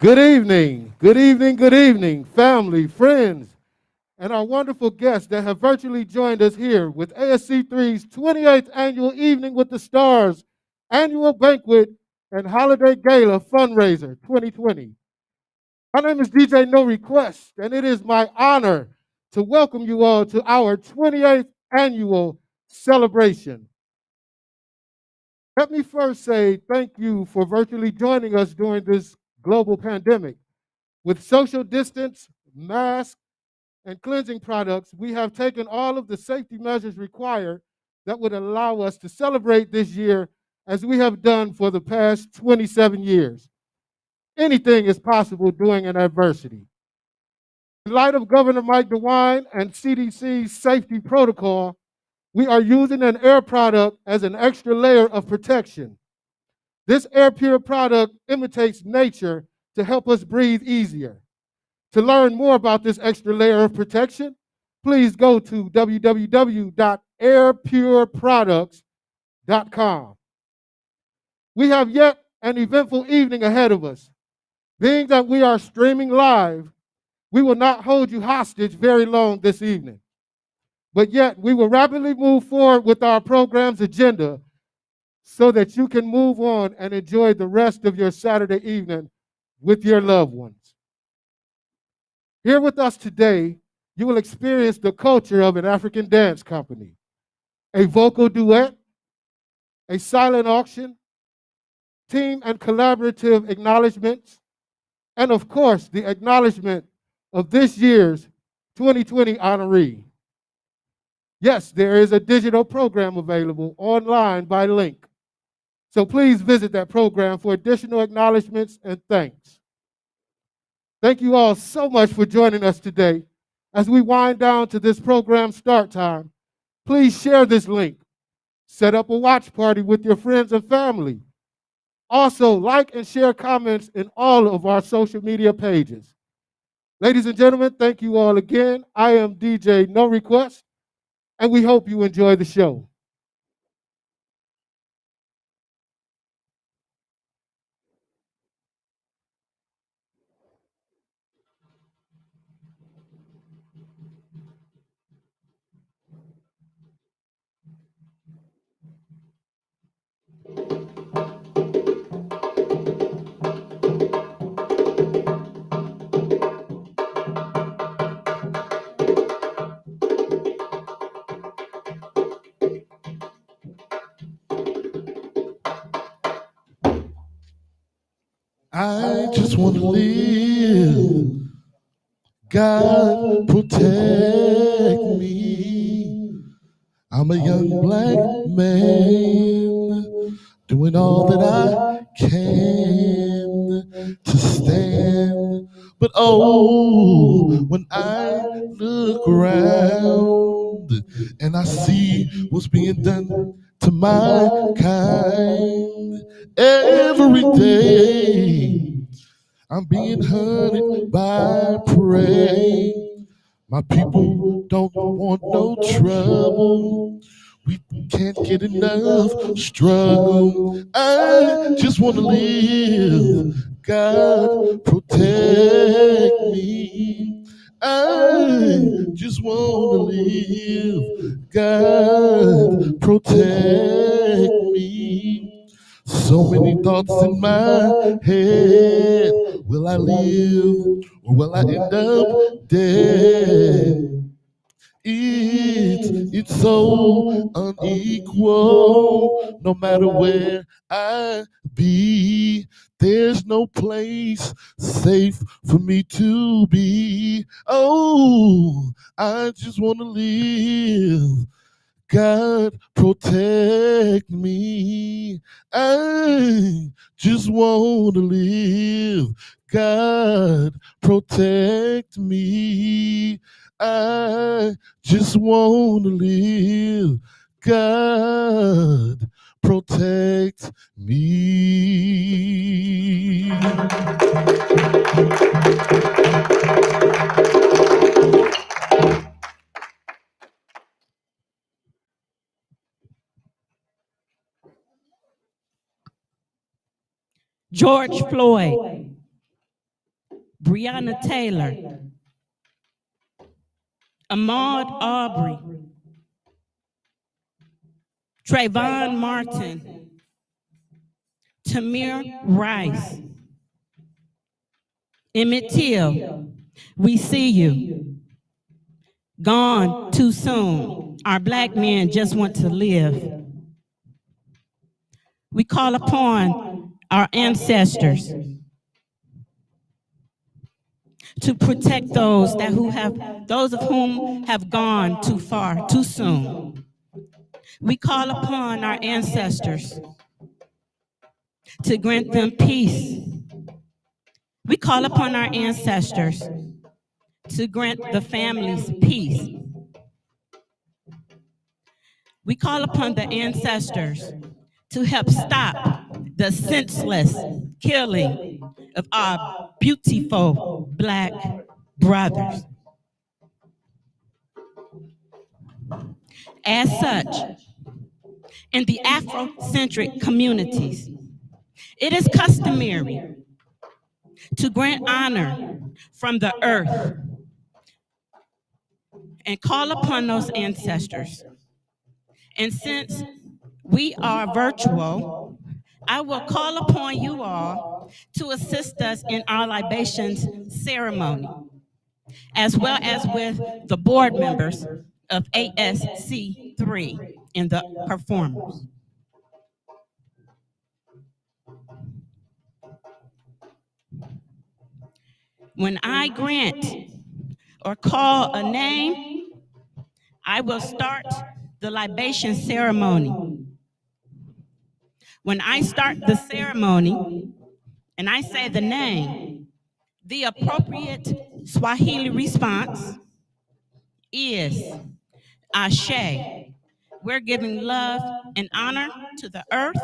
Good evening, good evening, family, friends, and our wonderful guests that have virtually joined us here with ASC3's 28th Annual Evening with the Stars Annual Banquet and Holiday Gala Fundraiser 2020. My name is DJ No Request, and it is my honor to welcome you all to our 28th Annual celebration. Let me first say thank you for virtually joining us during this global pandemic. With social distance, masks, and cleansing products, we have taken all of the safety measures required that would allow us to celebrate this year as we have done for the past 27 years. Anything is possible during an adversity. In light of Governor Mike DeWine and CDC's safety protocol, we are using an air product as an extra layer of protection. This air pure product imitates nature to help us breathe easier. To learn more about this extra layer of protection, please go to www.airpureproducts.com. We have yet an eventful evening ahead of us. Being that we are streaming live, we will not hold you hostage very long this evening. But yet, we will rapidly move forward with our program's agenda so that you can move on and enjoy the rest of your Saturday evening with your loved ones. Here with us today, you will experience the culture of an African dance company, a vocal duet, a silent auction, team and collaborative acknowledgments, and of course, the acknowledgement of this year's 2020 honoree. Yes, there is a digital program available online by link. So please visit that program for additional acknowledgments and thanks. Thank you all so much for joining us today. As we wind down to this program start time, please share this link. Set up a watch party with your friends and family. Also, like and share comments in all of our social media pages. Ladies and gentlemen, thank you all again. I am DJ No Request, and we hope you enjoy the show. I just want to live. God protect me. I'm a young black man doing all that I can to stand. But oh, when I look around and I see what's being done to my kind every day, I'm being hunted by prey. My people don't want no trouble. We can't get enough struggle. I just want to live. God protect me. I just want to live. God protect me. So many thoughts in my head. Will I live or will I end up dead? It's so unequal. No matter where I be, there's no place safe for me to be. Oh, I just want to live. God protect me. I just want to live. God protect me. I just want to live. God protect me. George Floyd, Breonna Taylor, Ahmaud Arbery, Trayvon Martin, Tamir Rice, Emmett Till, we see you. Gone too soon. Our black men just want to live. We call upon our ancestors to protect those those of whom have gone too far, too soon. We call upon our ancestors to grant them peace. We call upon our ancestors to grant the families peace. We call upon the ancestors to help stop the senseless killing of our beautiful black brothers. As such, in the Afrocentric communities, it is customary to grant honor from the earth and call upon those ancestors. And since we are virtual, I will call upon you all to assist us in our libations ceremony, as well as with the board members of ASC3 and the performers. When I grant or call a name, I will start the libation ceremony. When I start the ceremony and I say the name, the appropriate Swahili response is Ashe. We're giving love and honor to the earth.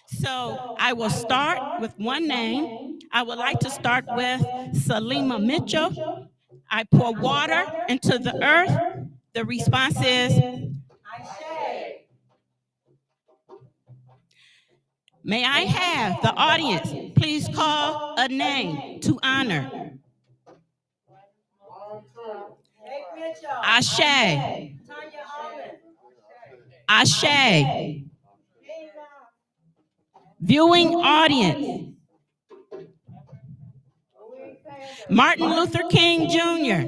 So I will start with one name. I would like to start with Salima Mitchell. I pour water into the earth. The response is Ashe. May I have the audience please call a name to honor? Ashe. Ashe. Viewing audience. Martin Luther King Jr.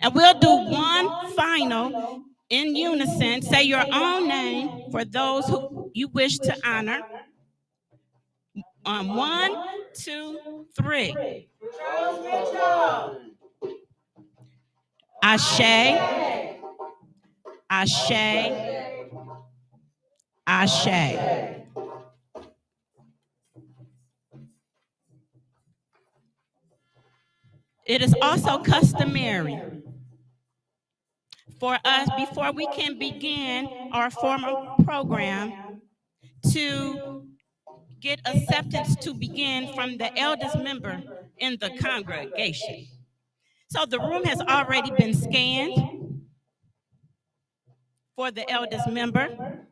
And we'll do one final in unison. Say your own name for those who you wish to honor. On 1, 2, 3. Ashe. Ashe. Ashe. It is also customary for us, before we can begin our formal program, to get acceptance to begin from the eldest member in the congregation. So the room has already been scanned for the eldest member.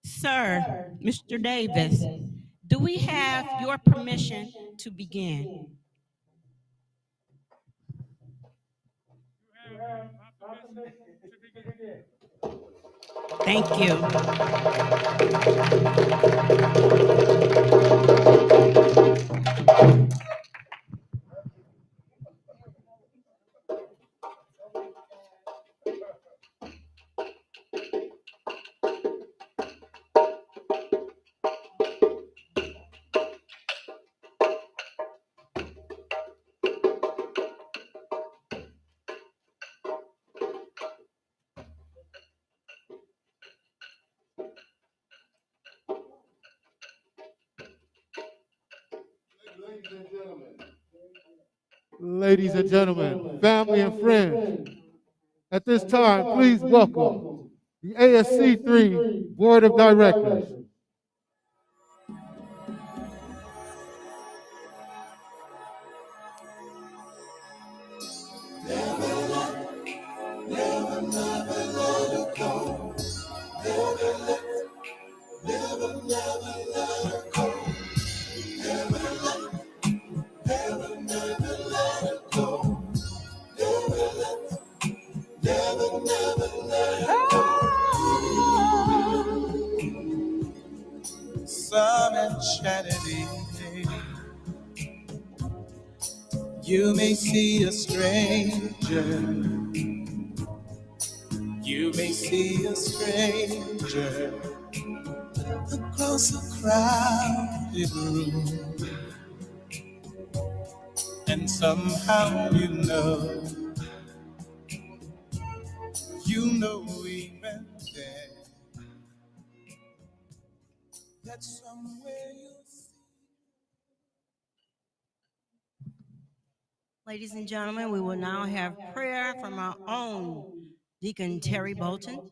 Sir, Mr. Davis, do we have your permission to begin? Thank you. Ladies and gentlemen, family and friends, at this time, please welcome the ASC3 Board of Directors. Some enchanted evening, you may see a stranger. You may see a stranger across a crowded room, and somehow you know even then that somewhere you'll see. Ladies and gentlemen, we will now have prayer from our own Deacon Terry Bolton.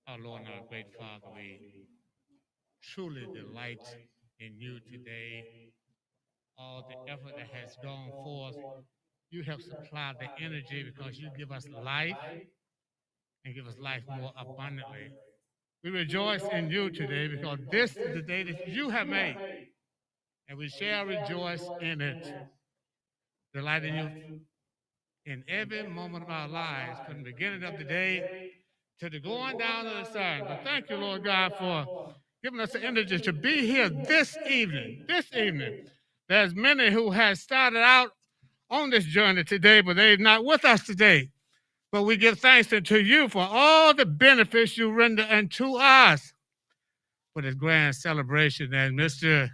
Our Lord and our great Father, we truly delight in you today. All the effort that has gone forth, you have supplied the energy because you give us life and give us life more abundantly. We rejoice in you today because this is the day that you have made, and we shall rejoice in it. Delight in you in every moment of our lives, from the beginning of the day to the going down of the sun. But thank you, Lord God, for giving us the energy to be here this evening. There's many who have started out on this journey today, but they're not with us today. But we give thanks unto you for all the benefits you render unto us for this grand celebration. And Mr.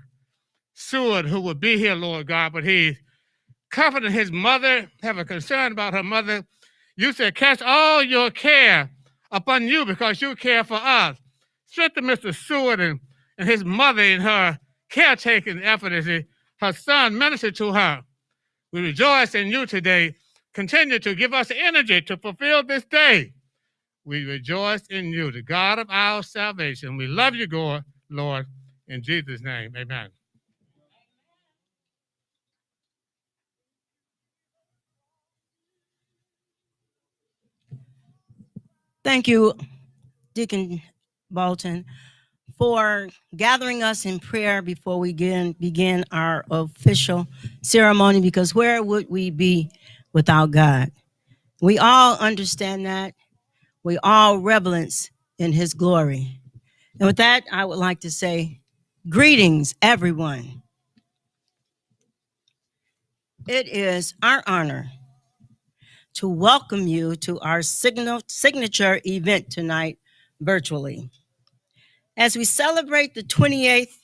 Seward, who will be here, Lord God, but he comforting his mother, have a concern about her mother. You said, cast all your care upon you because you care for us. Strengthen Mr. Seward and his mother in her caretaking effort as her son ministered to her. We rejoice in you today. Continue to give us energy to fulfill this day. We rejoice in you, the God of our salvation. We love you, God, Lord, in Jesus' name, amen. Thank you, Deacon Bolton, for gathering us in prayer before we begin our official ceremony, because where would we be without God? We all understand that. We all reverence in his glory. And with that, I would like to say, greetings, everyone. It is our honor to welcome you to our signature event tonight virtually. As we celebrate the 28th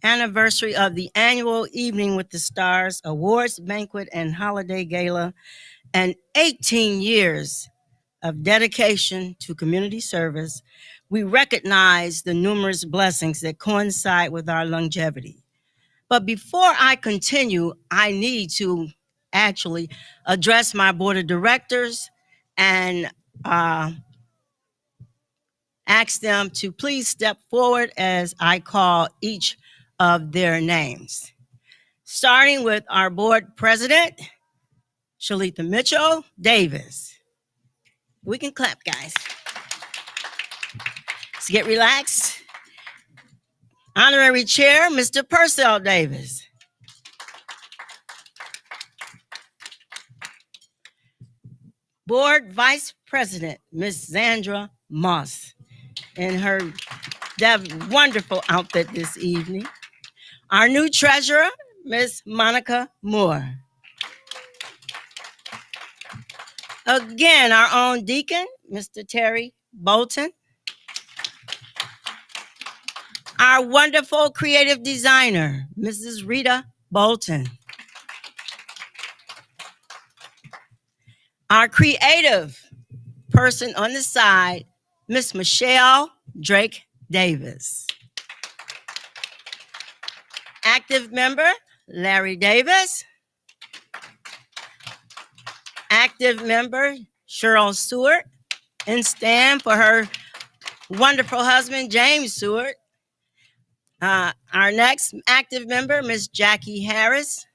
anniversary of the annual Evening with the Stars Awards Banquet and Holiday Gala, and 18 years of dedication to community service, we recognize the numerous blessings that coincide with our longevity. But before I continue, I need to actually address my board of directors and ask them to please step forward as I call each of their names. Starting with our board president, Shalitha Mitchell Davis. We can clap, guys. Let's get relaxed. Honorary Chair, Mr. Purcell Davis. Board Vice President, Ms. Zandra Moss, in her wonderful outfit this evening. Our new treasurer, Ms. Monica Moore. Again, our own deacon, Mr. Terry Bolton. Our wonderful creative designer, Mrs. Rita Bolton. Our creative person on the side, Miss Michelle Drake Davis. Active member, Larry Davis. Active member, Cheryl Seward. And stand for her wonderful husband, James Seward. Our next active member, Miss Jackie Harris.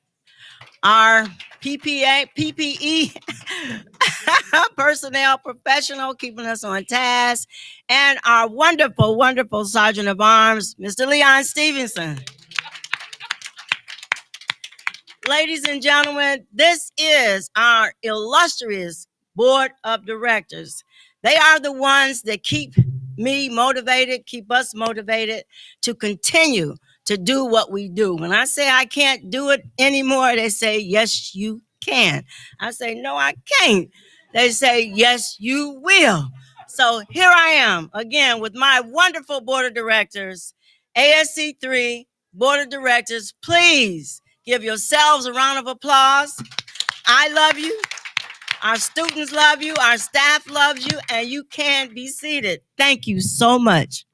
Our PPE personnel professional keeping us on task. And our wonderful, wonderful Sergeant of Arms, Mr. Leon Stevenson. Ladies and gentlemen, this is our illustrious board of directors. They are the ones that keep me motivated, keep us motivated to continue to do what we do. When I say I can't do it anymore, they say, yes, you can. I say, no, I can't. They say, yes, you will. So here I am again with my wonderful board of directors, ASC3 board of directors. Please give yourselves a round of applause. I love you. Our students love you. Our staff loves you. And you can be seated. Thank you so much.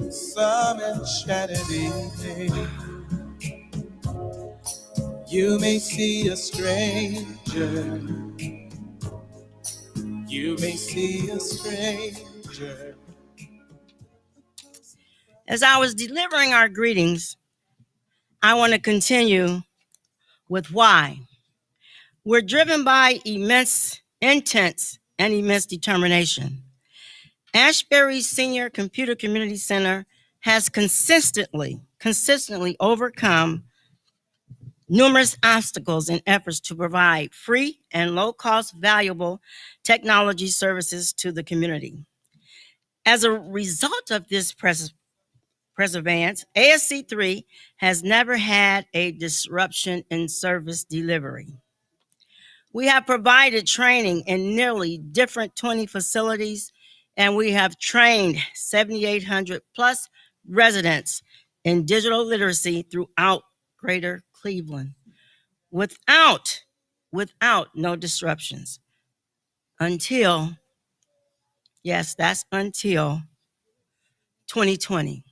Some enchanted evening, you may see a stranger. You may see a stranger. As I was delivering our greetings, I want to continue with why. We're driven by immense intense and immense determination. Ashbury Senior Computer Community Center has consistently overcome numerous obstacles in efforts to provide free and low-cost valuable technology services to the community. As a result of this perseverance, ASC3 has never had a disruption in service delivery. We have provided training in nearly different 20 facilities, and we have trained 7,800 plus residents in digital literacy throughout Greater Cleveland without no disruptions until, yes, that's until 2020.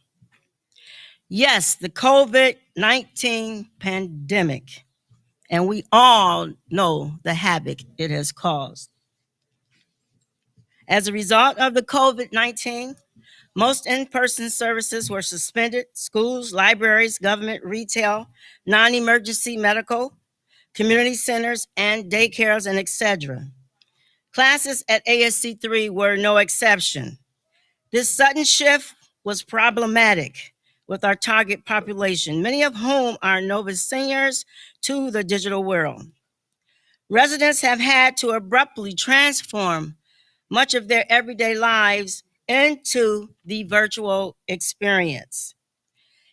Yes, the COVID-19 pandemic, and we all know the havoc it has caused. As a result of the COVID-19, most in-person services were suspended. Schools, libraries, government, retail, non-emergency medical, community centers, and daycares, and etc. Classes at ASC3 were no exception. This sudden shift was problematic with our target population, many of whom are novice seniors to the digital world. Residents have had to abruptly transform much of their everyday lives into the virtual experience.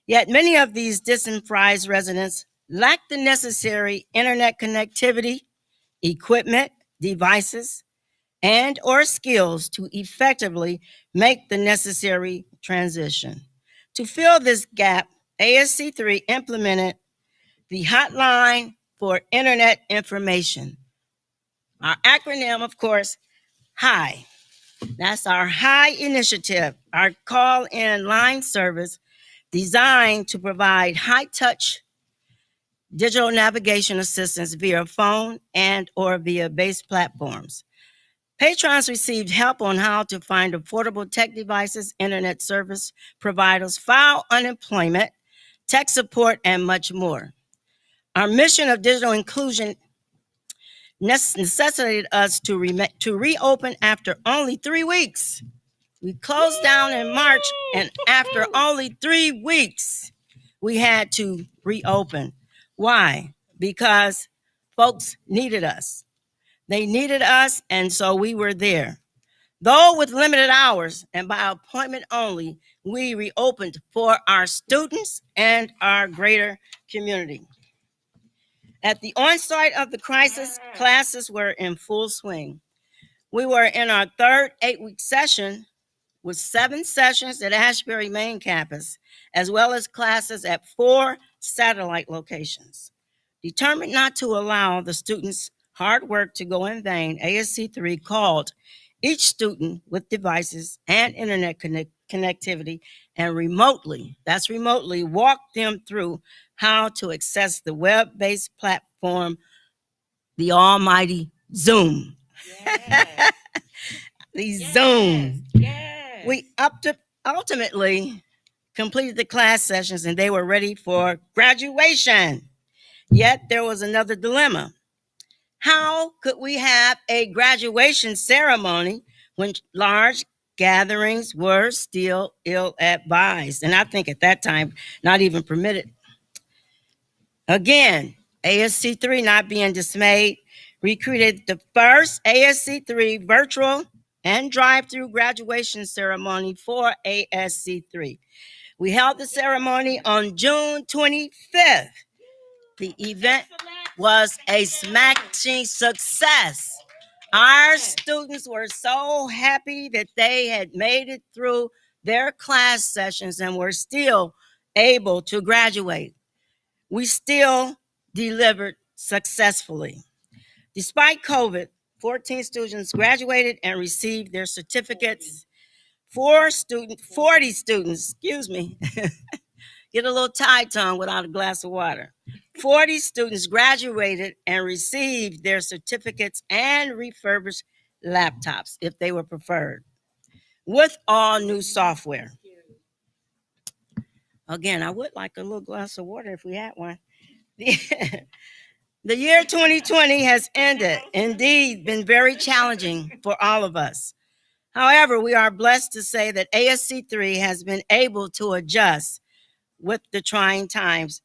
Yet many of these disenfranchised residents lack the necessary internet connectivity, equipment, devices, and or skills to effectively make the necessary transition. To fill this gap, ASC3 implemented the Hotline for Internet Information. Our acronym, of course, HI. That's our HI initiative, our call-in line service designed to provide high-touch digital navigation assistance via phone and or via base platforms. Patrons received help on how to find affordable tech devices, internet service providers, file unemployment, tech support, and much more. Our mission of digital inclusion necessitated us to reopen after only 3 weeks. We closed down in March, and after only 3 weeks, we had to reopen. Why? Because folks needed us. They needed us, and so we were there. Though with limited hours and by appointment only, we reopened for our students and our greater community. At the onset of the crisis, classes were in full swing. We were in our third 8-week session with 7 sessions at Ashbury main campus, as well as classes at 4 satellite locations. Determined not to allow the students hard work to go in vain, ASC3 called each student with devices and internet connectivity and remotely walked them through how to access the web-based platform, the almighty Zoom. Yes. The Zoom. Yes. We ultimately completed the class sessions and they were ready for graduation. Yet there was another dilemma. How could we have a graduation ceremony when large gatherings were still ill advised? And I think at that time, not even permitted. Again, ASC3 not being dismayed, recreated the first ASC3 virtual and drive-through graduation ceremony for ASC3. We held the ceremony on June 25th. The event was a smashing success. Our students were so happy that they had made it through their class sessions and were still able to graduate. We still delivered successfully. Despite COVID, 14 students graduated and received their certificates. 40 students, excuse me, get a little tight tongue without a glass of water. 40 students graduated and received their certificates and refurbished laptops if they were preferred, with all new software. Again, I would like a little glass of water if we had one. The year 2020 has ended, indeed been very challenging for all of us. However, we are blessed to say that ASC3 has been able to adjust with the trying times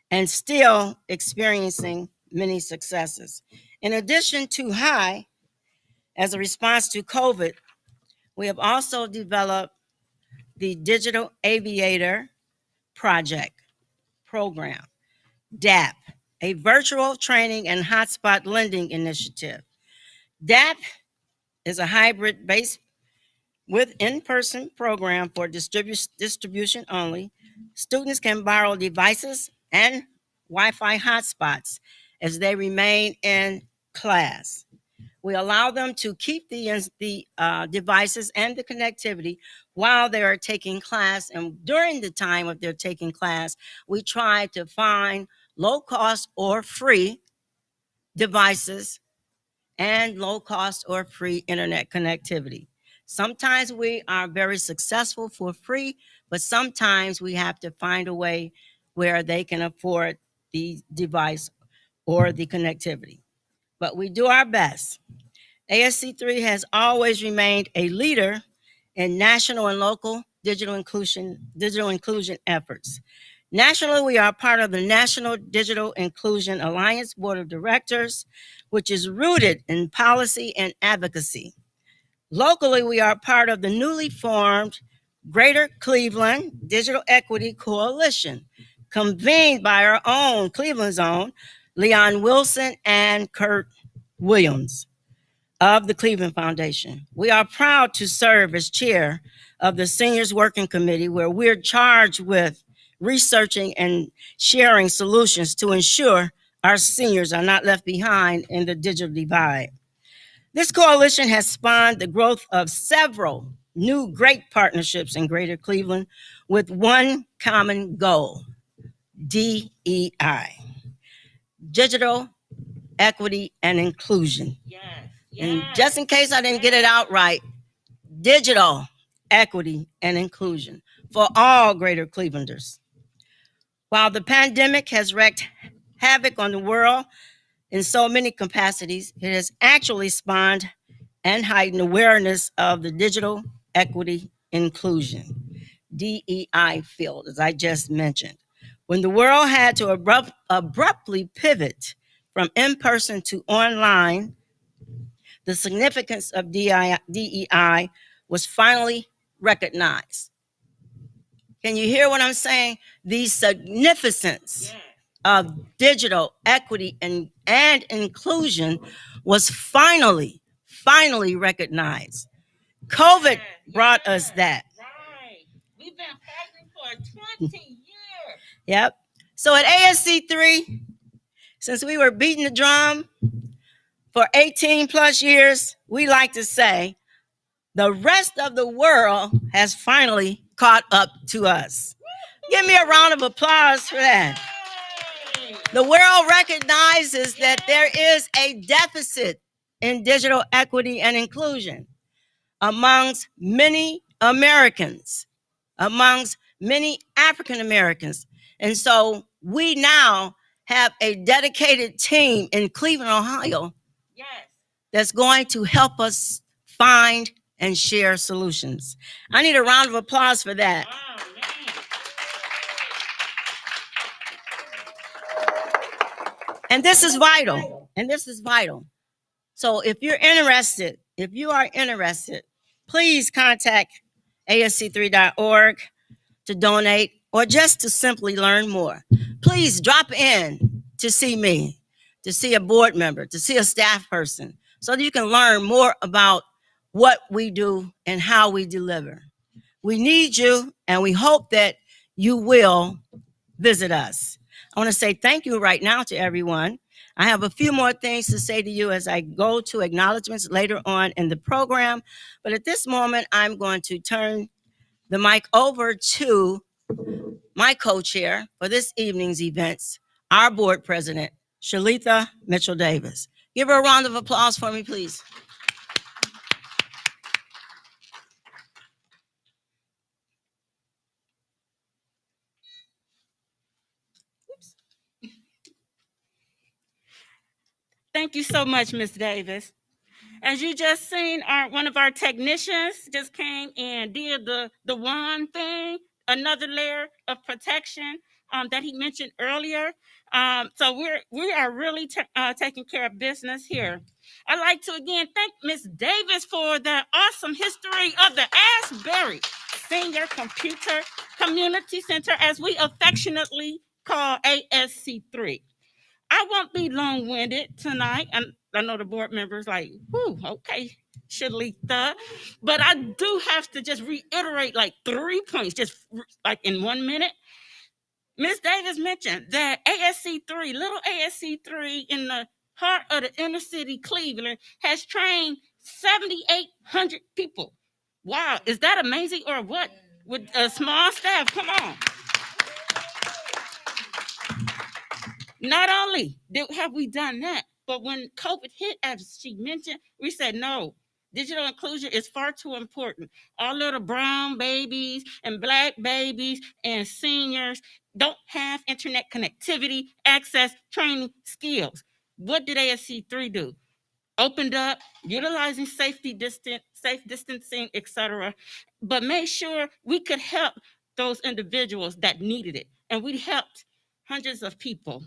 and still experiencing many successes. In addition to HIGH, as a response to COVID, we have also developed the Digital Aviator Project Program, DAP, a virtual training and hotspot lending initiative. DAP is a hybrid based with in-person program for distribution only. Students can borrow devices and Wi-Fi hotspots as they remain in class. We allow them to keep the devices and the connectivity while they are taking class. And during the time of their taking class, we try to find low cost or free devices and low cost or free internet connectivity. Sometimes we are very successful for free, but sometimes we have to find a way where they can afford the device or the connectivity. But we do our best. ASC3 has always remained a leader in national and local digital inclusion efforts. Nationally, we are part of the National Digital Inclusion Alliance Board of Directors, which is rooted in policy and advocacy. Locally, we are part of the newly formed Greater Cleveland Digital Equity Coalition, convened by our own Cleveland's own Leon Wilson and Kurt Williams of the Cleveland Foundation. We are proud to serve as chair of the Seniors Working Committee, where we're charged with researching and sharing solutions to ensure our seniors are not left behind in the digital divide. This coalition has spawned the growth of several new great partnerships in Greater Cleveland with one common goal: DEI, digital equity and inclusion. Yes. And just in case I didn't get it out right, digital equity and inclusion for all Greater Clevelanders. While the pandemic has wreaked havoc on the world in so many capacities, it has actually spawned and heightened awareness of the digital equity inclusion, DEI field, as I just mentioned. When the world had to abruptly pivot from in-person to online, the significance of DEI was finally recognized. Can you hear what I'm saying? The significance of digital equity and inclusion was finally recognized. COVID brought us that. Right. We've been fighting for 20 years. Yep. So at ASC3, since we were beating the drum For 18 plus years, we like to say, the rest of the world has finally caught up to us. Give me a round of applause for that. The world recognizes that there is a deficit in digital equity and inclusion amongst many Americans, amongst many African Americans. And so we now have a dedicated team in Cleveland, Ohio, that's going to help us find and share solutions. I need a round of applause for that. And this is vital. So if you are interested, please contact ASC3.org to donate or just to simply learn more. Please drop in to see me, to see a board member, to see a staff person, so that you can learn more about what we do and how we deliver. We need you, and we hope that you will visit us. I want to say thank you right now to everyone. I have a few more things to say to you as I go to acknowledgments later on in the program. But at this moment, I'm going to turn the mic over to my co-chair for this evening's events, our board president, Shalitha Mitchell-Davis. Give her a round of applause for me, please. Thank you so much, Ms. Davis. As you just seen, one of our technicians just came and did the wand thing, another layer of protection that he mentioned earlier. So we are really taking care of business here. I'd like to again thank Ms. Davis for the awesome history of the Asbury Senior Computer Community Center, as we affectionately call ASC3. I won't be long-winded tonight. And I know the board members like, whew, okay, Shalitha. But I do have to just reiterate like 3 points, just like in 1 minute. Ms. Davis mentioned that ASC3, little ASC3 in the heart of the inner city Cleveland, has trained 7,800 people. Wow, is that amazing or what? With a small staff, come on. Not only have we done that, but when COVID hit, as she mentioned, we said, no, digital inclusion is far too important. Our little brown babies and black babies and seniors don't have internet connectivity, access, training, skills. What did ASC3 do? Opened up, utilizing safe distancing, etc., but made sure we could help those individuals that needed it. And we helped hundreds of people.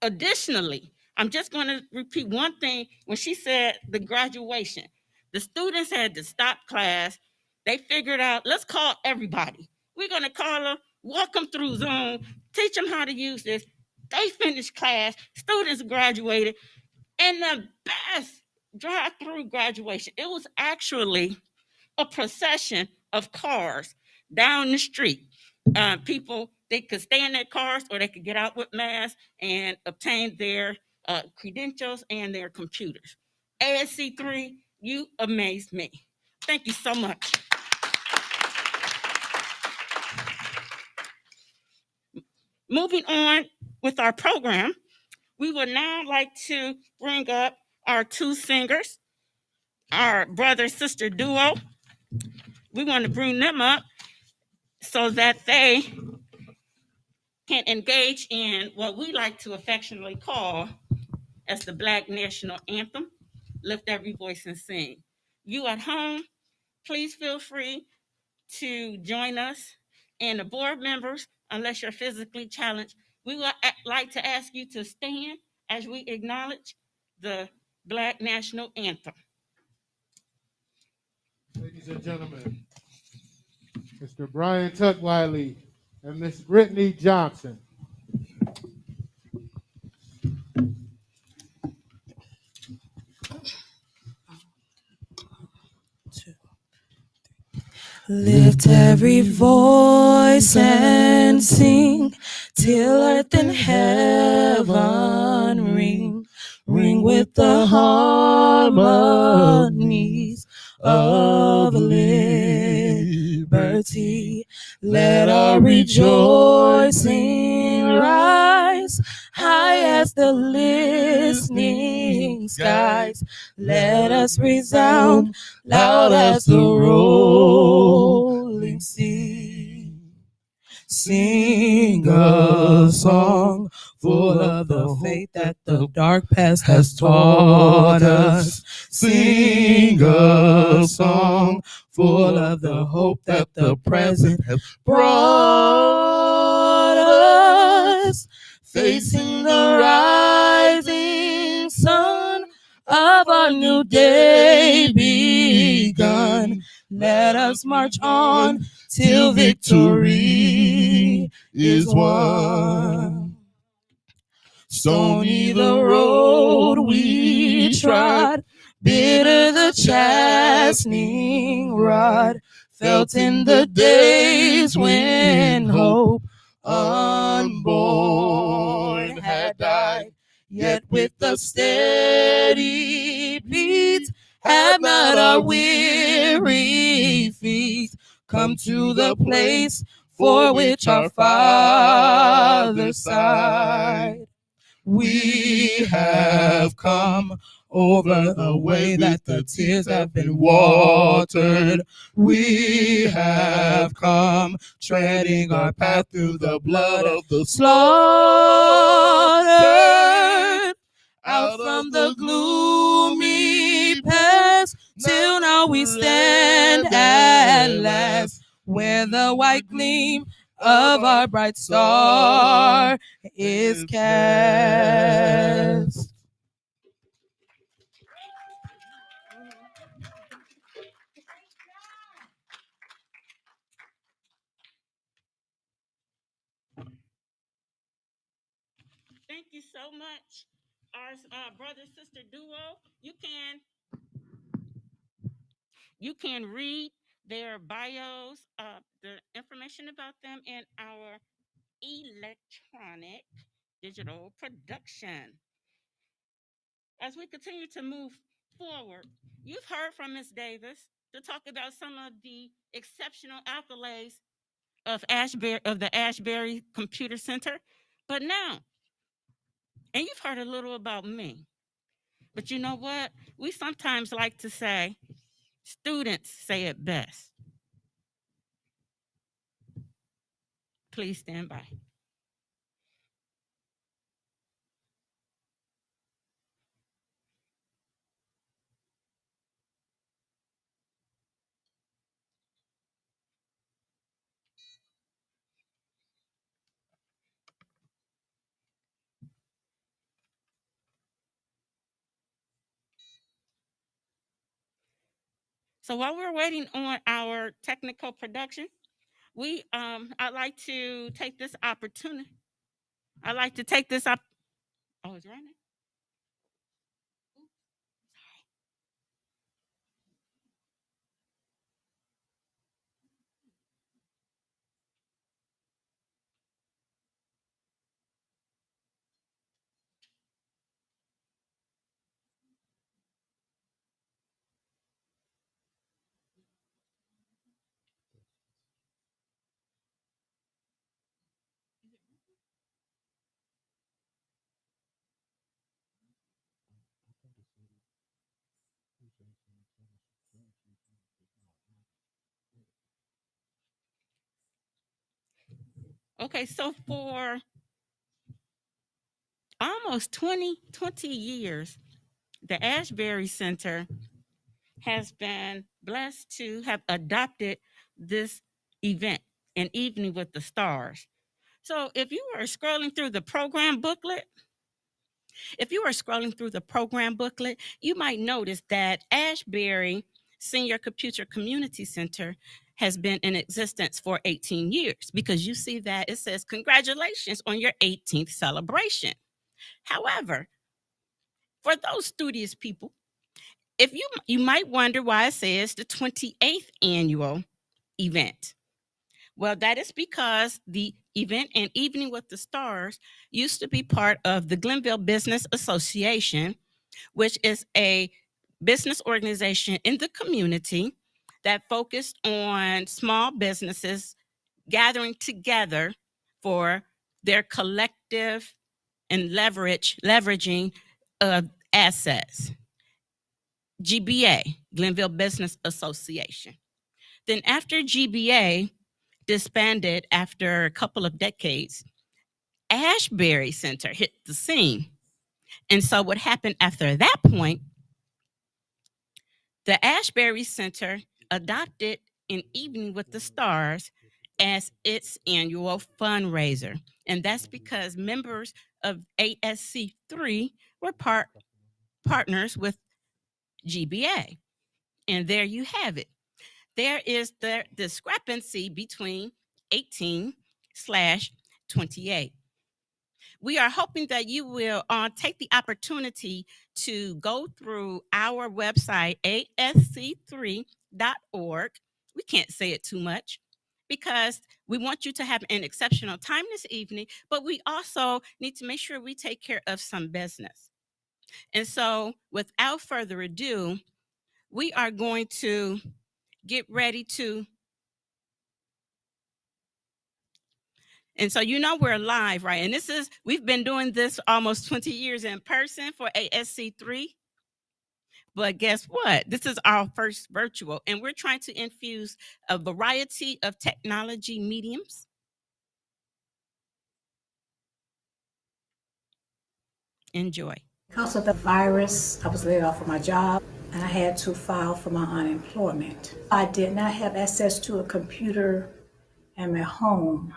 Additionally, I'm just going to repeat one thing. When she said the graduation, the students had to stop class. They figured out, let's call everybody. We're going to call them, walk them through Zoom, teach them how to use this. They finished class, students graduated, and the best drive-through graduation. It was actually a procession of cars down the street. People, they could stay in their cars or they could get out with masks and obtain their credentials and their computers. ASC3, you amazed me. Thank you so much. Moving on with our program, we would now like to bring up our two singers, our brother-sister duo. We want to bring them up so that they can engage in what we like to affectionately call as the Black National Anthem, Lift Every Voice and Sing. You at home, please feel free to join us. And the board members, unless you're physically challenged, we would like to ask you to stand as we acknowledge the Black National Anthem. Ladies and gentlemen, Mr. Brian Tutwiley and Miss Brittany Johnson. Lift every voice and sing till earth and heaven ring. Ring sing with the harmonies of liberty. Let our rejoicing rise high as the listening skies. Let us resound loud as the rolling sea. Sing a song full of the faith that the dark past has taught us. Sing a song full of the hope that the present has brought us. Facing the rising sun of a new day begun. Let us march on till victory is won. Stony the road we trod, bitter the chastening rod, felt in the days when hope unborn had died. Yet with a steady beat have not our weary feet come to the place for which our Father sighed. We have come over the way that the tears have been watered. We have come treading our path through the blood of the slaughtered. Out from the gloomy past, till now we stand at last, where the white gleam of our bright star is cast. Thank you so much, our brother-sister duo. You can read their bios, the information about them in our electronic digital production. As we continue to move forward, you've heard from Ms. Davis to talk about some of the exceptional accolades of the Ashbury Computer Center. But now, and you've heard a little about me, but you know what? We sometimes like to say, students say it best. Please stand by. So while we're waiting on our technical production, I'd like to take this opportunity. I'd like to take this up. Oh, it's running. Okay, so for almost 20 years, the Ashbury Center has been blessed to have adopted this event, an evening with the stars. So if you are scrolling through the program booklet, you might notice that Ashbury Senior Computer Community Center has been in existence for 18 years, because you see that it says congratulations on your 18th celebration. However, for those studious people, if you might wonder why it says the 28th annual event. Well, that is because the event and Evening with the Stars used to be part of the Glenville Business Association, which is a business organization in the community that focused on small businesses gathering together for their collective and leveraging of assets. GBA, Glenville Business Association. Then after GBA disbanded after a couple of decades, Ashbury Center hit the scene. And so what happened after that point, the Ashbury Center adopted an Evening with the Stars as its annual fundraiser. And that's because members of ASC3 were partners with GBA. And there you have it. There is the discrepancy between 18/28. We are hoping that you will take the opportunity to go through our website, asc3.org. We can't say it too much because we want you to have an exceptional time this evening, but we also need to make sure we take care of some business. And so, without further ado, we are going to get ready to. And so we're live, right? And we've been doing this almost 20 years in person for ASC3. But guess what? This is our first virtual, and we're trying to infuse a variety of technology mediums. Enjoy. Because of the virus, I was laid off from my job and I had to file for my unemployment. I did not have access to a computer in my home,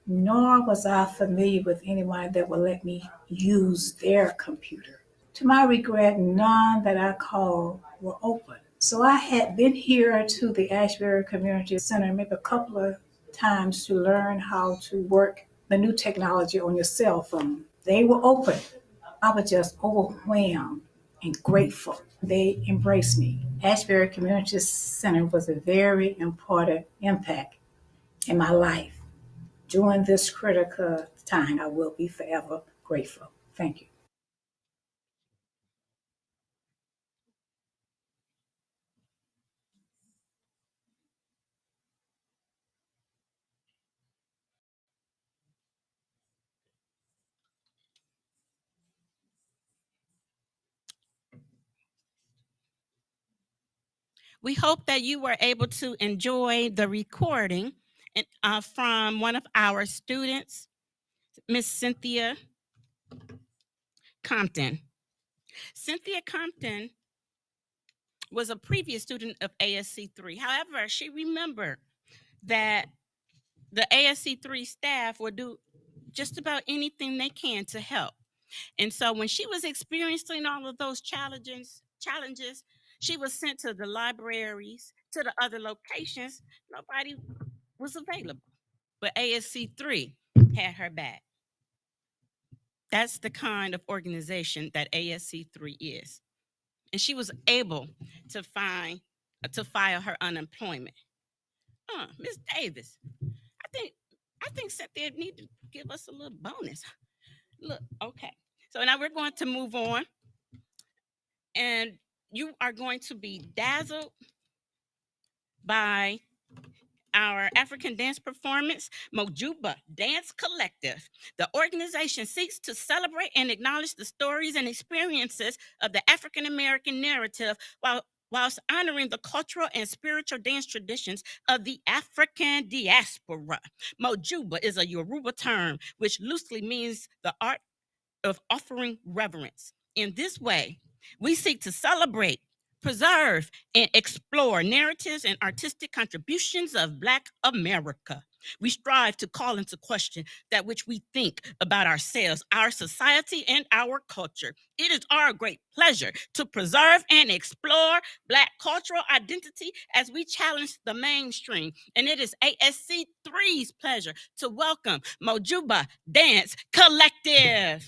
nor was I familiar with anyone that would let me use their computer. To my regret, none that I called were open. So I had been here to the Ashbury Community Center maybe a couple of times to learn how to work the new technology on your cell phone. They were open. I was just overwhelmed and grateful. They embraced me. Ashbury Community Center was a very important impact in my life. During this critical time, I will be forever grateful. Thank you. We hope that you were able to enjoy the recording from one of our students, Miss Cynthia Compton. Cynthia Compton was a previous student of ASC3. However, she remembered that the ASC3 staff will do just about anything they can to help. And so when she was experiencing all of those challenges, she was sent to the libraries, to the other locations. Nobody was available. But ASC3 had her back. That's the kind of organization that ASC3 is. And she was able to file her unemployment. Miss Davis, I think Cynthia need to give us a little bonus. Look, okay. So now we're going to move on. And you are going to be dazzled by our African dance performance, Mojuba Dance Collective. The organization seeks to celebrate and acknowledge the stories and experiences of the African American narrative whilst honoring the cultural and spiritual dance traditions of the African diaspora. Mojuba is a Yoruba term which loosely means the art of offering reverence. In this way, we seek to celebrate, preserve, and explore narratives and artistic contributions of Black America. We strive to call into question that which we think about ourselves, our society, and our culture. It is our great pleasure to preserve and explore Black cultural identity as we challenge the mainstream. And it is ASC3's pleasure to welcome Mojuba Dance Collective.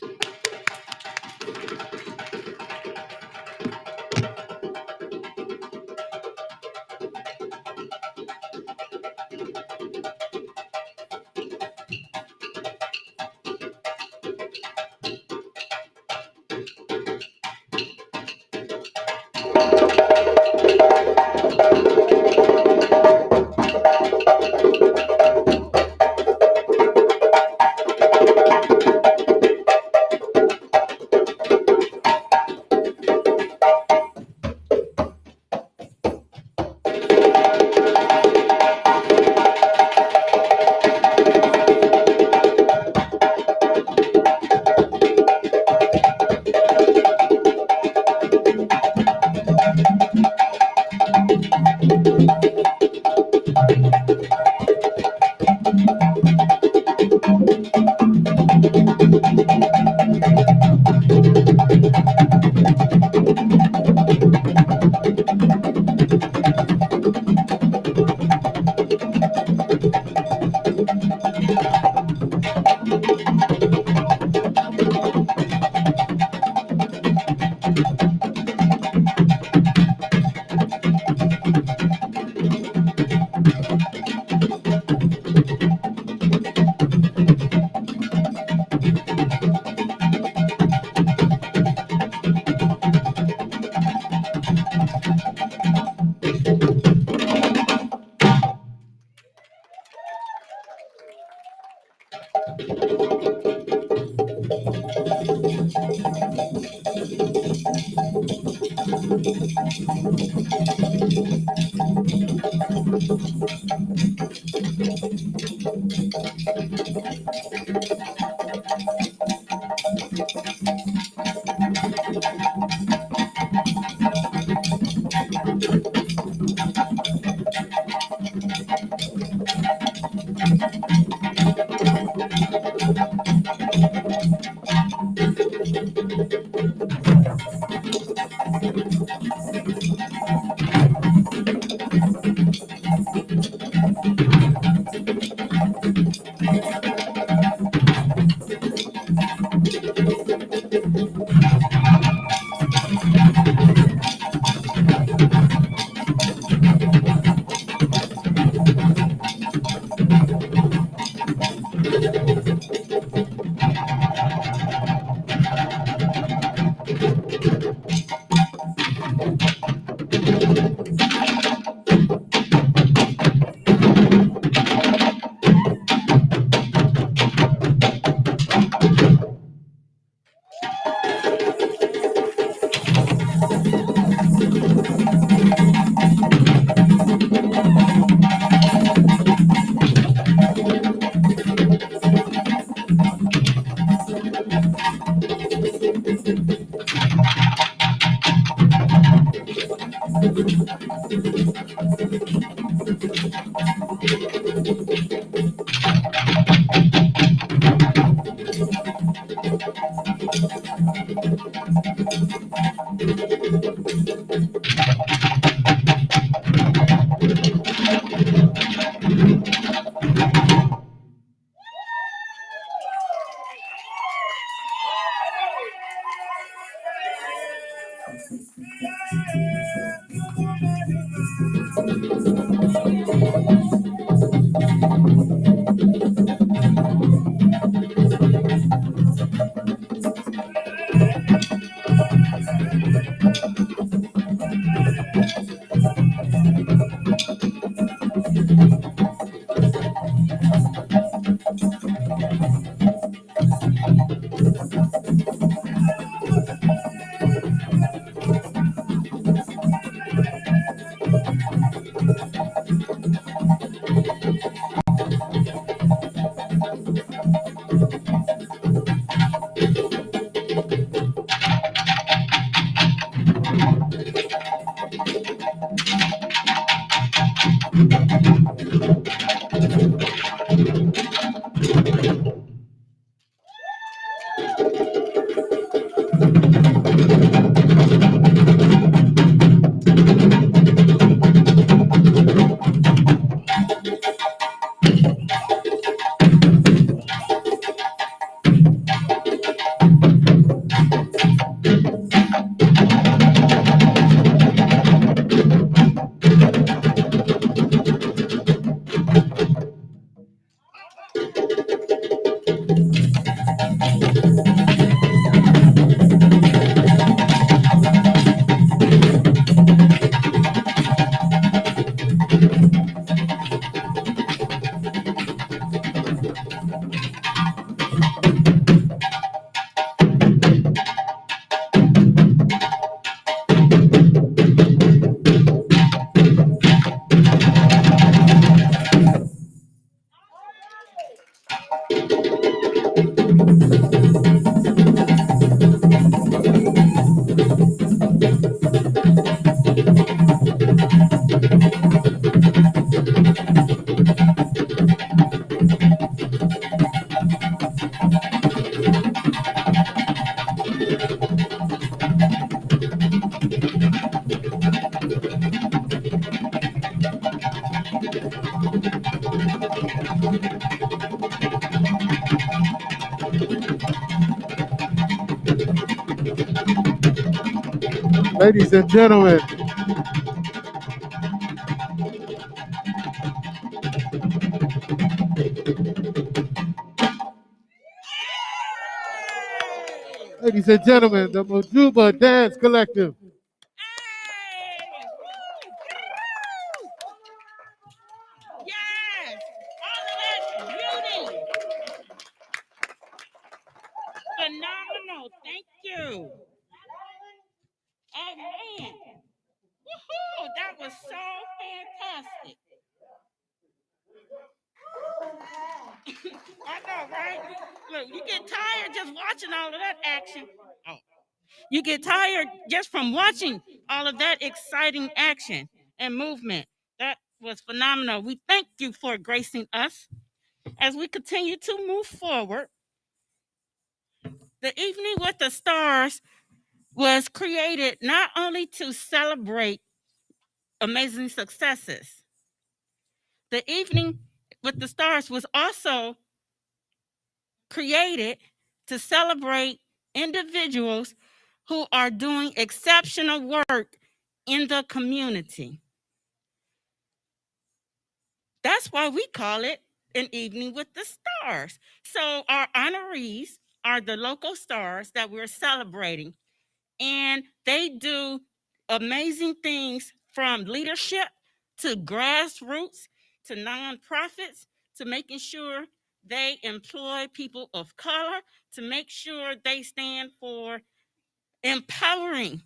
Ladies and gentlemen, ladies and gentlemen, the Mojuba Dance Collective. Yes, all of that beauty. Phenomenal. Thank you. Oh man. Woohoo! That was so fantastic. right? Look, you get tired just watching all of that action. Oh, you get tired just from watching all of that exciting action and movement. That was phenomenal. We thank you for gracing us as we continue to move forward. The Evening with the Stars was created not only to celebrate amazing successes, the Evening with the Stars was also created to celebrate individuals who are doing exceptional work in the community. That's why we call it an Evening with the Stars. So our honorees are the local stars that we're celebrating, and they do amazing things from leadership to grassroots to nonprofits to making sure they employ people of color, to make sure they stand for empowering,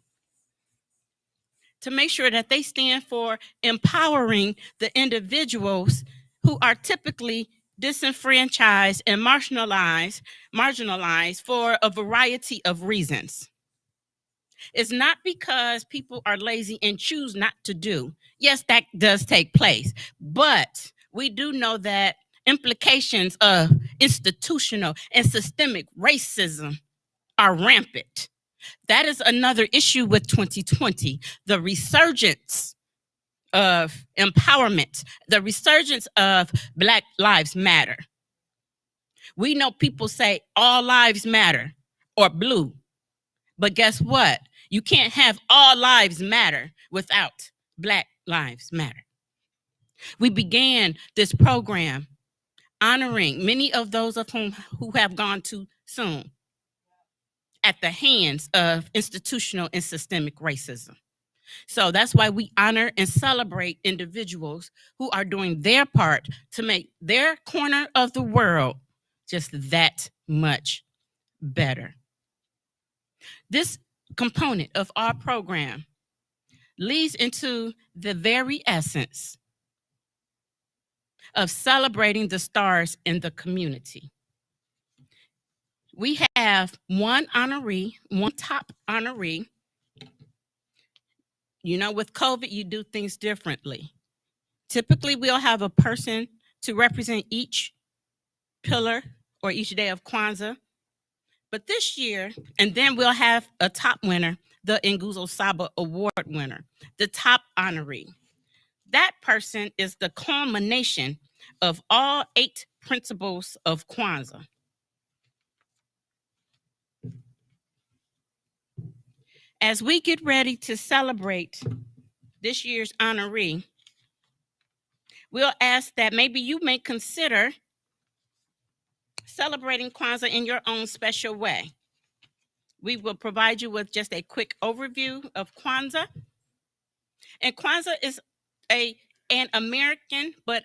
to make sure that they stand for empowering the individuals who are typically disenfranchised and marginalized for a variety of reasons. It's not because people are lazy and choose not to do. Yes, that does take place, but we do know that implications of institutional and systemic racism are rampant. That is another issue with 2020, the resurgence of empowerment, the resurgence of Black Lives Matter. We know people say all lives matter or blue, but guess what? You can't have all lives matter without Black Lives Matter. We began this program honoring many of those of whom who have gone too soon at the hands of institutional and systemic racism. So that's why we honor and celebrate individuals who are doing their part to make their corner of the world just that much better. This component of our program leads into the very essence of celebrating the stars in the community. We have one honoree, one top honoree. You know, with COVID, you do things differently. Typically, we'll have a person to represent each pillar or each day of Kwanzaa. But this year, and then we'll have a top winner, the Nguzo Saba Award winner, the top honoree. That person is the culmination of all 8 principles of Kwanzaa. As we get ready to celebrate this year's honoree, we'll ask that maybe you may consider celebrating Kwanzaa in your own special way. We will provide you with just a quick overview of Kwanzaa. And Kwanzaa is an American, but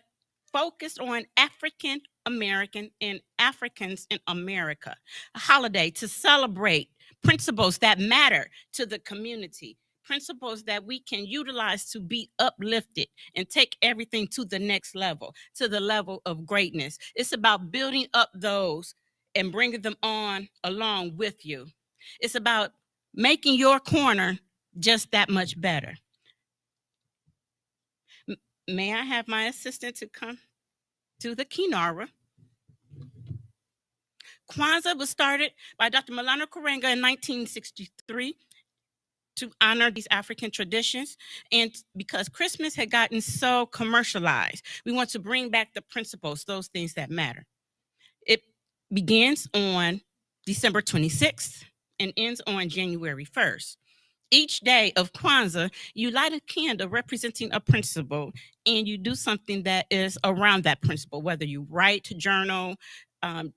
focused on African American and Africans in America, a holiday to celebrate principles that matter to the community, principles that we can utilize to be uplifted and take everything to the next level, to the level of greatness. It's about building up those and bringing them on along with you. It's about making your corner just that much better. May I have my assistant to come to the Kinara? Kwanzaa was started by Dr. Malana Karenga in 1963 to honor these African traditions. And because Christmas had gotten so commercialized, we want to bring back the principles, those things that matter. It begins on December 26th and ends on January 1st. Each day of Kwanzaa, you light a candle representing a principle, and you do something that is around that principle, whether you write, journal, a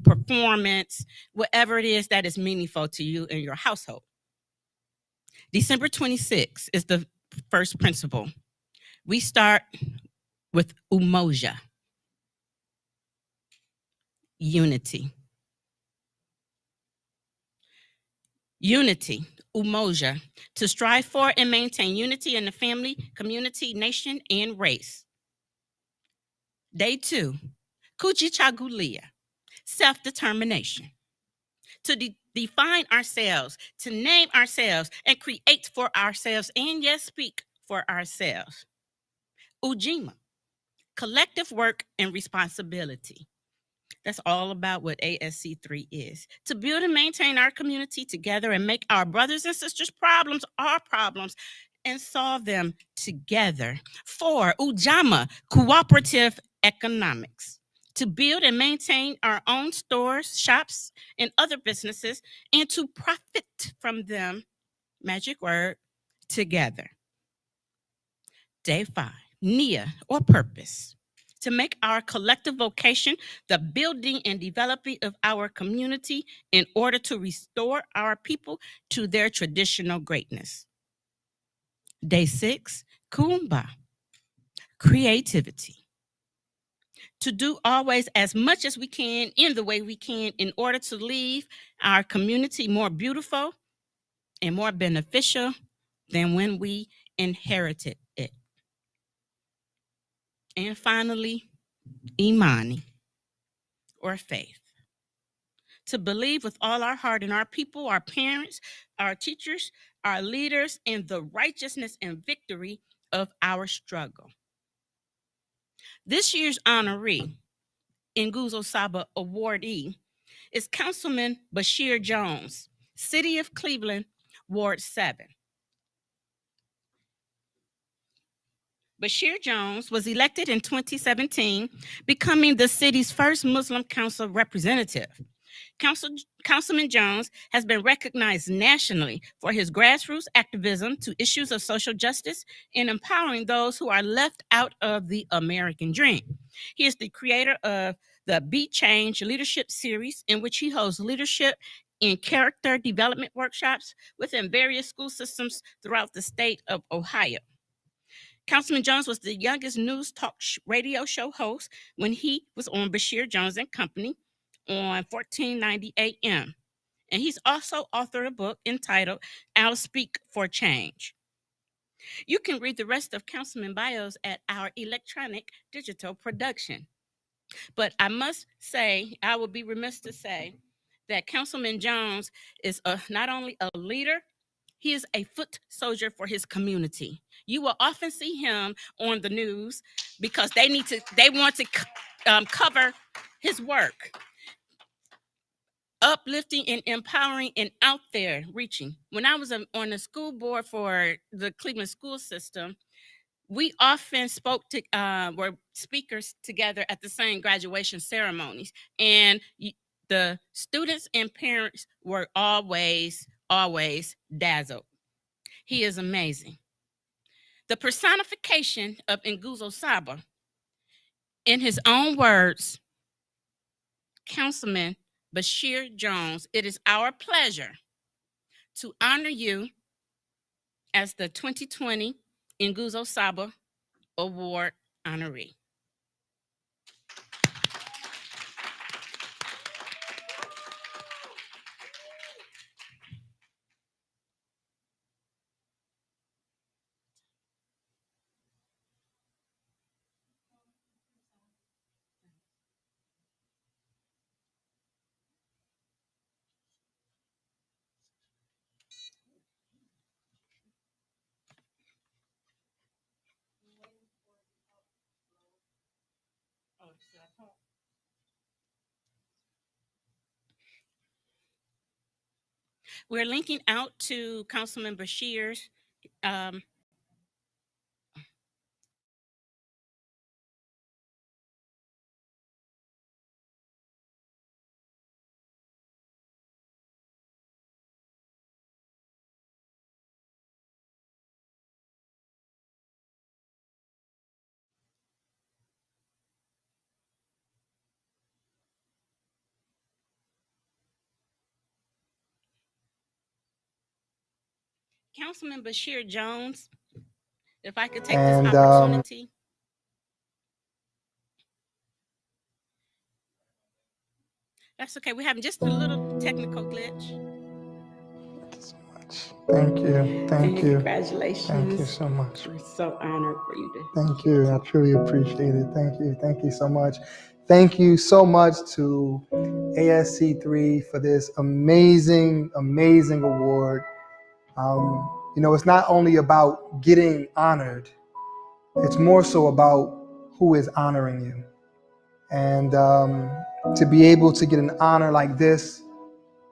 performance, whatever it is that is meaningful to you and your household. December 26th is the first principle. We start with umoja, unity. Unity, umoja, to strive for and maintain unity in the family, community, nation, and race. Day 2, kujichagulia, self-determination, to define ourselves, to name ourselves, and create for ourselves, and yes, speak for ourselves. Ujima, collective work and responsibility. That's all about what ASC3 is. To build and maintain our community together and make our brothers and sisters' problems our problems and solve them together. 4, Ujama, cooperative economics. To build and maintain our own stores, shops, and other businesses, and to profit from them, magic word, together. Day 5, Nia, or purpose. To make our collective vocation the building and developing of our community in order to restore our people to their traditional greatness. Day 6, Kumba, creativity. To do always as much as we can in the way we can in order to leave our community more beautiful and more beneficial than when we inherited it. And finally, Imani, or faith. To believe with all our heart in our people, our parents, our teachers, our leaders, in the righteousness and victory of our struggle. This year's honoree, Nguzo Saba awardee, is Councilman Bashir Jones, City of Cleveland, Ward 7. Bashir Jones was elected in 2017, becoming the city's first Muslim council representative. Councilman Jones has been recognized nationally for his grassroots activism to issues of social justice and empowering those who are left out of the American dream. He is the creator of the Be Change Leadership Series, in which he holds leadership and character development workshops within various school systems throughout the state of Ohio. Councilman Jones was the youngest news talk radio show host when he was on Bashir Jones and Company on 1490 AM. And he's also authored a book entitled I'll Speak for Change. You can read the rest of Councilman bios at our electronic digital production. But I must say, I would be remiss to say that Councilman Jones is not only a leader, he is a foot soldier for his community. You will often see him on the news because they want to cover his work. Uplifting and empowering and out there reaching. When I was on the school board for the Cleveland school system, we often were speakers together at the same graduation ceremonies. And the students and parents were always dazzled. He is amazing. The personification of Nguzo Saba, in his own words, Councilman Bashir Jones, it is our pleasure to honor you as the 2020 Nguzo Saba Award honoree. We're linking out to Councilman Bashir's Councilman Bashir Jones, if I could take this opportunity. That's okay. We're having just a little technical glitch. Thank you. Thank you. Congratulations. Thank you so much. We're so honored for you to. Thank you. I truly appreciate it. Thank you. Thank you so much. Thank you so much to ASC3 for this amazing, amazing award. It's not only about getting honored, it's more so about who is honoring you. And to be able to get an honor like this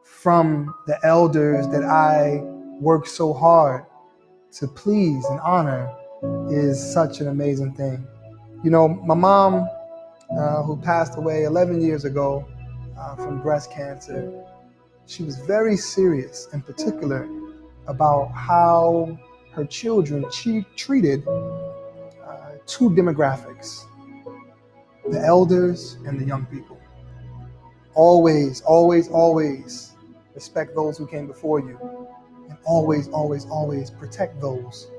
from the elders that I work so hard to please and honor is such an amazing thing. My mom, who passed away 11 years ago from breast cancer, she was very serious, in particular, about how her children treated two demographics, the elders and the young people. Always, always, always respect those who came before you, and always, always, always protect those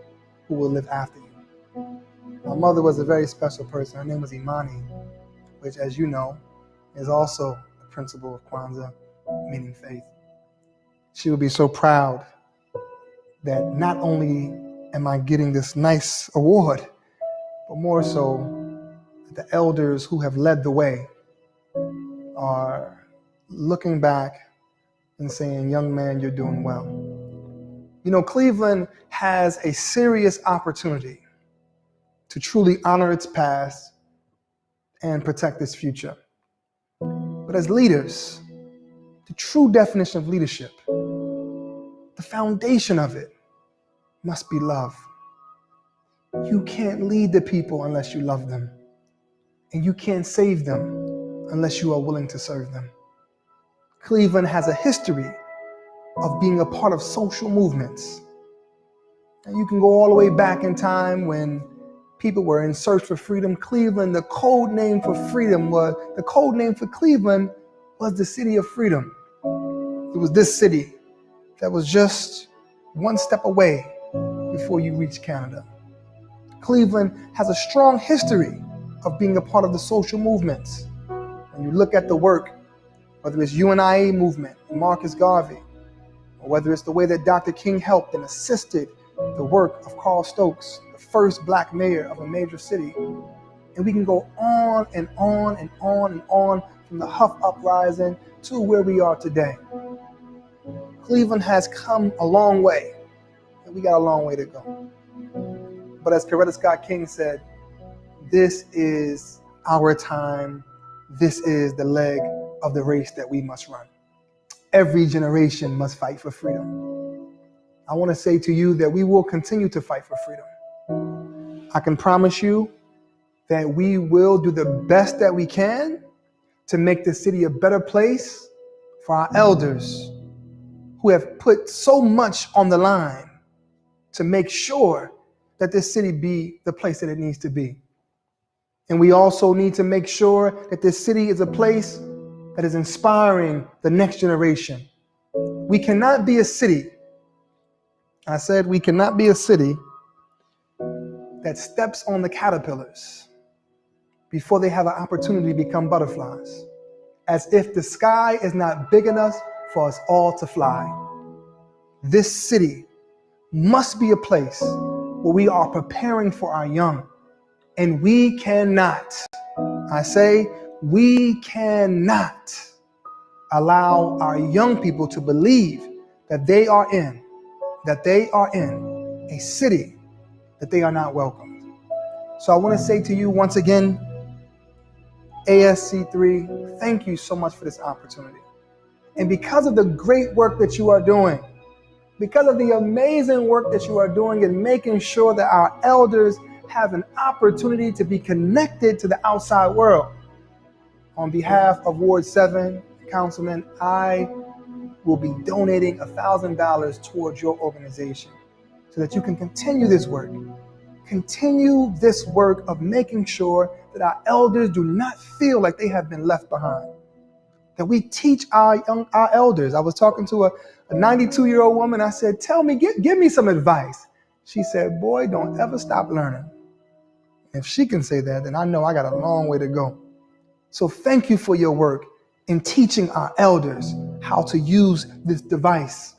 who will live after you. My mother was a very special person. Her name was Imani, which, as you know, is also the principle of Kwanzaa, meaning faith. She would be so proud that not only am I getting this nice award, but more so the elders who have led the way are looking back and saying, young man, you're doing well. Cleveland has a serious opportunity to truly honor its past and protect its future. But as leaders, the true definition of leadership, the foundation of it, must be love. You can't lead the people unless you love them. And you can't save them unless you are willing to serve them. Cleveland has a history of being a part of social movements. And you can go all the way back in time when people were in search for freedom. Cleveland, the code name for Cleveland was the city of freedom. It was this city that was just one step away before you reach Canada. Cleveland has a strong history of being a part of the social movements. When you look at the work, whether it's UNIA movement, Marcus Garvey, or whether it's the way that Dr. King helped and assisted the work of Carl Stokes, the first black mayor of a major city. And we can go on and on and on and on from the Huff Uprising to where we are today. Cleveland has come a long way, and we got a long way to go. But as Coretta Scott King said, this is our time. This is the leg of the race that we must run. Every generation must fight for freedom. I want to say to you that we will continue to fight for freedom. I can promise you that we will do the best that we can to make the city a better place for our elders who have put so much on the line to make sure that this city be the place that it needs to be. And we also need to make sure that this city is a place that is inspiring the next generation. We cannot be a city, I said we cannot be a city that steps on the caterpillars before they have an opportunity to become butterflies, as if the sky is not big enough for us all to fly. This city must be a place where we are preparing for our young. And we cannot, I say, we cannot allow our young people to believe that they are in a city that they are not welcomed. So I want to say to you once again, ASC3, thank you so much for this opportunity. And because of the great work that you are doing, because of the amazing work that you are doing in making sure that our elders have an opportunity to be connected to the outside world. On behalf of Ward 7, Councilman, I will be donating $1,000 towards your organization so that you can continue this work. Continue this work of making sure that our elders do not feel like they have been left behind. That we teach our elders. I was talking to a 92-year-old woman. I said, give me some advice. She said, boy, don't ever stop learning. If she can say that, then I know I got a long way to go. So thank you for your work in teaching our elders how to use this device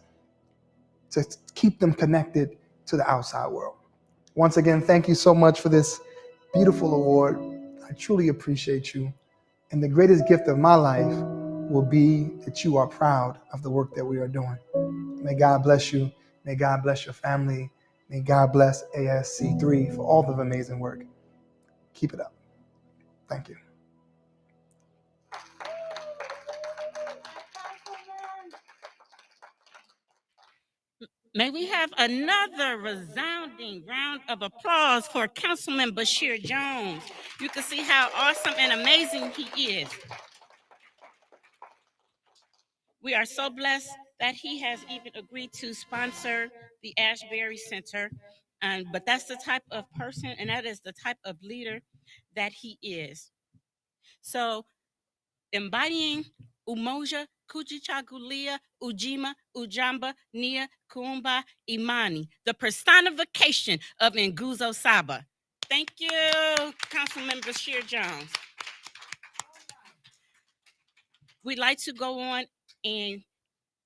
to keep them connected to the outside world. Once again, thank you so much for this beautiful award. I truly appreciate you. And the greatest gift of my life will be that you are proud of the work that we are doing. May God bless you. May God bless your family. May God bless ASC3 for all of the amazing work. Keep it up. Thank you. May we have another resounding round of applause for Councilman Bashir Jones. You can see how awesome and amazing he is. We are so blessed that he has even agreed to sponsor the Ashbury Center. But that's the type of person, and that is the type of leader that he is. So, embodying Umoja, Kujichagulia, Ujima, Ujamba, Nia, Kuumba, Imani, the personification of Nguzo Saba. Thank you, Councilman Bashir Jones. We'd like to go on and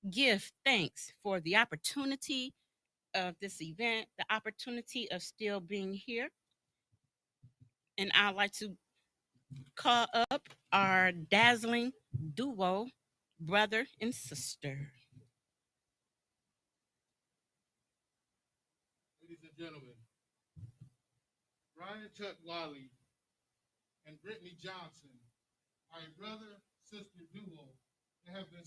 give thanks for the opportunity of this event, the opportunity of still being here. And I'd like to call up our dazzling duo, brother and sister. Ladies and gentlemen, Brian Chuck Wiley and Brittany Johnson are a brother-sister duo that have been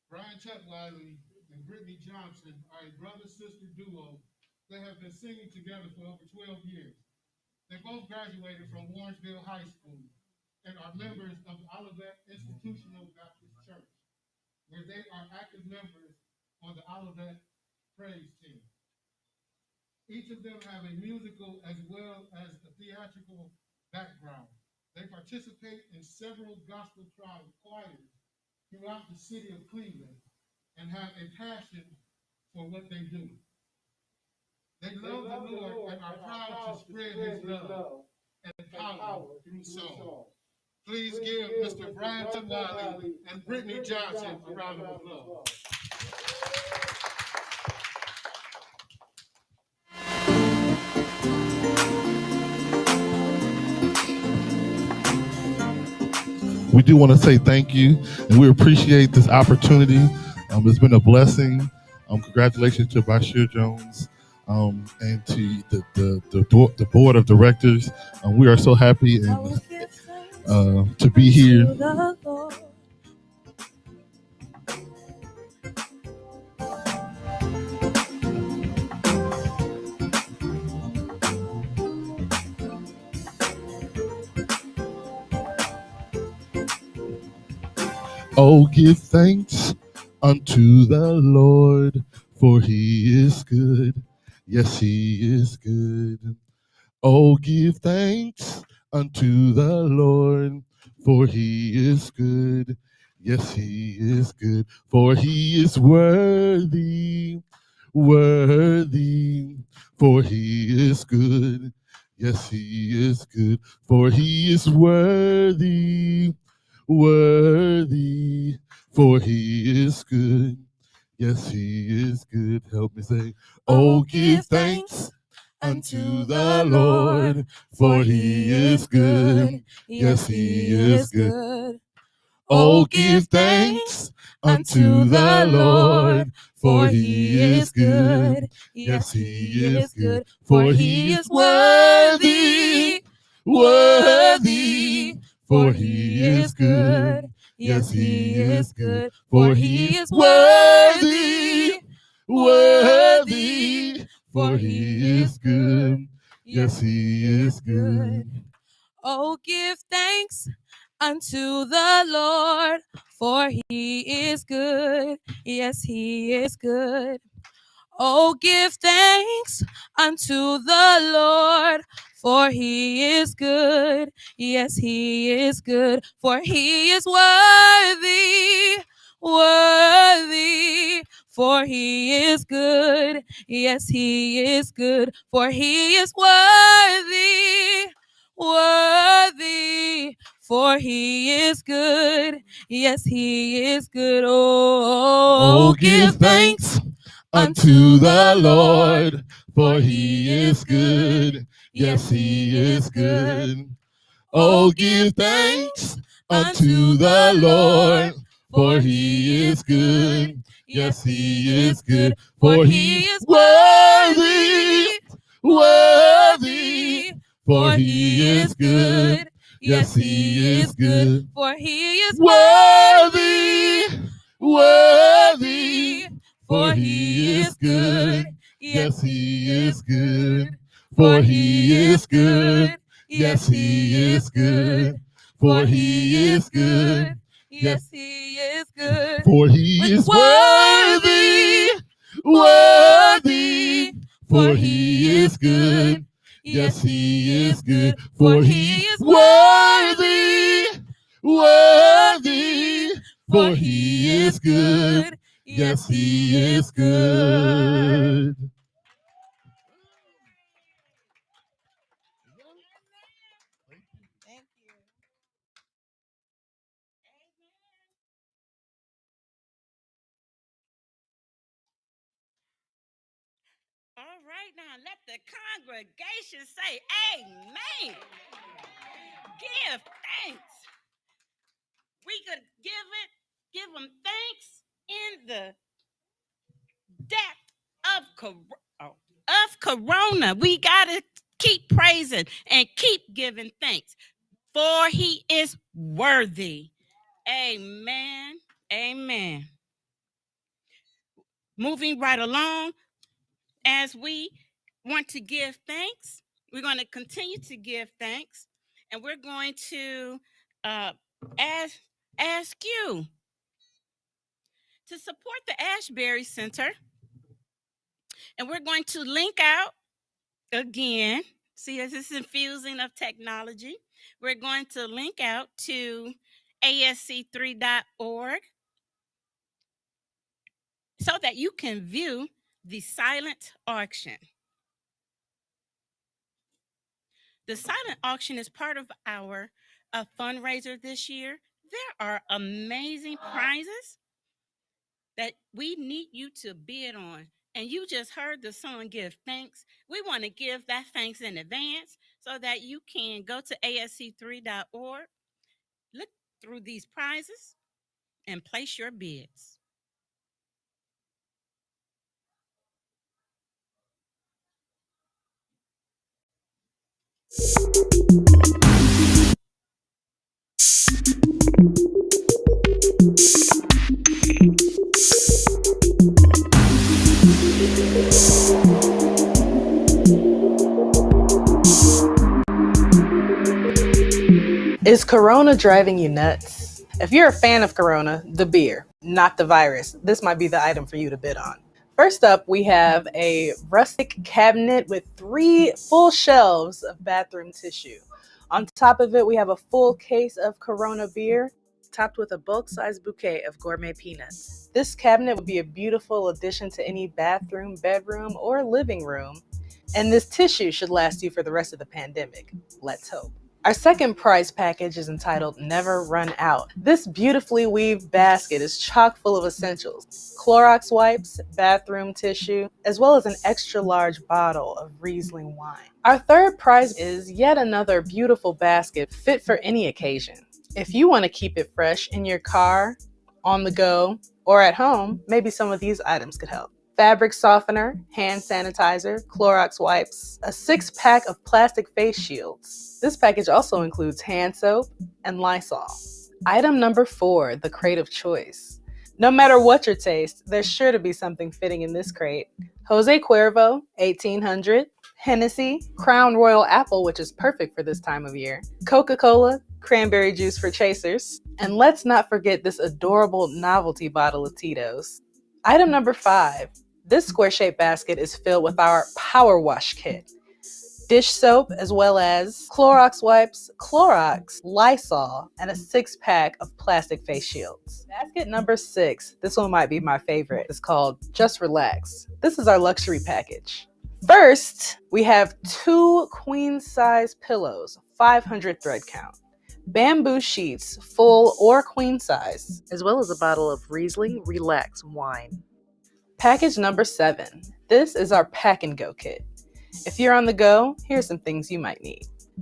Brian Chuck Wiley and Brittany Johnson are a brother-sister duo that have been singing together for over 12 years. They both graduated from Warrensville High School and are members of Olivet Institutional Baptist Church, where they are active members on the Olivet Praise Team. Each of them have a musical as well as a theatrical background. They participate in several gospel choirs throughout the city of Cleveland and have a passion for what they do. They love the Lord and are proud to spread his love and power through song. Please give Mr. Brian Wiley and Brittany Johnson a round of applause. We do want to say thank you, and we appreciate this opportunity. It's been a blessing. Congratulations to Bashir Jones and to the board of directors. We are so happy and to be here. Oh, give thanks unto the Lord, for he is good. Yes, he is good. Oh, give thanks unto the Lord, for he is good. Yes, he is good, for he is worthy, worthy, for he is good. Yes, he is good, for he is worthy, worthy, for he is good. Yes, he is good. Help me say, oh, give thanks unto the Lord, for he is good. Yes, he is good. Oh, give thanks unto the Lord, for he is good. Yes, he is good, for he is worthy, worthy, for he is good. Yes, he is good, for he is worthy, worthy, for he is good. Yes, he is good. Oh, give thanks unto the Lord, for he is good. Yes, he is good. Oh, give thanks unto the Lord, for he is good. Yes, he is good, for he is worthy, worthy, for he is good. Yes, he is good, for he is worthy, worthy, for he is good. Yes, he is good. Oh, give thanks unto the Lord, for he is good. Yes, he is good. Oh, give thanks unto the Lord, for he is good. Yes, he is good, for he is worthy, worthy, for he is good. Yes, he is good, for he is worthy, worthy, for he is good. Yes, he is good, for he is good. Yes, he is good, for he is good. Yes, he is good. For he is worthy, worthy, for he is good. Yes, he is good, for he is worthy, worthy, for he is good. Yes, he is good. Thank you. All right, now let the congregation say amen. Give thanks. We could give them thanks in the depth of corona. We got to keep praising and keep giving thanks, for he is worthy. Amen. Amen. Moving right along, as we want to give thanks, we're going to continue to give thanks, and we're going to ask you to support the Ashbury Center, and we're going to link out again. See, as this infusing of technology, we're going to link out to ASC3.org so that you can view the silent auction. The silent auction is part of our fundraiser this year. There are amazing prizes that we need you to bid on. And you just heard the song Give Thanks. We want to give that thanks in advance so that you can go to ASC3.org, look through these prizes, and place your bids. Is Corona driving you nuts? If you're a fan of Corona, the beer, not the virus, this might be the item for you to bid on. First up, we have a rustic cabinet with 3 full shelves of bathroom tissue. On top of it, we have a full case of Corona beer, topped with a bulk-sized bouquet of gourmet peanuts. This cabinet would be a beautiful addition to any bathroom, bedroom, or living room, and this tissue should last you for the rest of the pandemic. Let's hope. Our second prize package is entitled Never Run Out. This beautifully weaved basket is chock full of essentials: Clorox wipes, bathroom tissue, as well as an extra large bottle of Riesling wine. Our third prize is yet another beautiful basket fit for any occasion. If you want to keep it fresh in your car, on the go, or at home, maybe some of these items could help: fabric softener, hand sanitizer, Clorox wipes, a 6-pack of plastic face shields. This package also includes hand soap and Lysol. Item number 4, the crate of choice. No matter what your taste, there's sure to be something fitting in this crate. Jose Cuervo, 1800, Hennessy, Crown Royal Apple, which is perfect for this time of year, Coca-Cola, cranberry juice for chasers, and let's not forget this adorable novelty bottle of Tito's. Item number 5. This square-shaped basket is filled with our Power Wash Kit. Dish soap, as well as Clorox wipes, Clorox, Lysol, and a 6-pack of plastic face shields. Basket number 6. This one might be my favorite. It's called Just Relax. This is our luxury package. First, we have 2 queen-size pillows, 500 thread count, bamboo sheets, full or queen size, as well as a bottle of Riesling Relax wine. Package number 7. This is our pack and go kit. If you're on the go, here's some things you might need.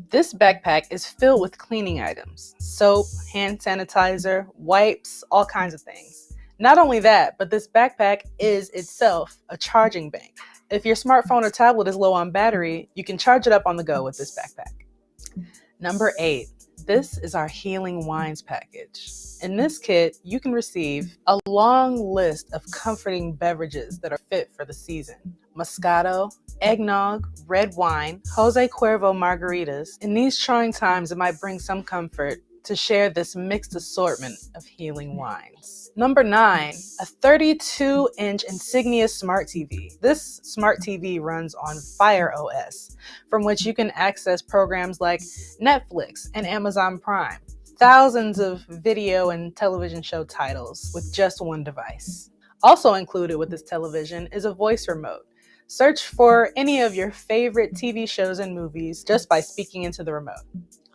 This backpack is filled with cleaning items: soap, hand sanitizer, wipes, all kinds of things. Not only that, but this backpack is itself a charging bank. If your smartphone or tablet is low on battery, you can charge it up on the go with this backpack. Number 8. This is our Healing Wines package. In this kit, you can receive a long list of comforting beverages that are fit for the season: Moscato, eggnog, red wine, Jose Cuervo margaritas. In these trying times, it might bring some comfort to share this mixed assortment of healing wines. Number 9, a 32-inch Insignia Smart TV. This smart TV runs on Fire OS, from which you can access programs like Netflix and Amazon Prime. Thousands of video and television show titles with just one device. Also included with this television is a voice remote. Search for any of your favorite TV shows and movies just by speaking into the remote.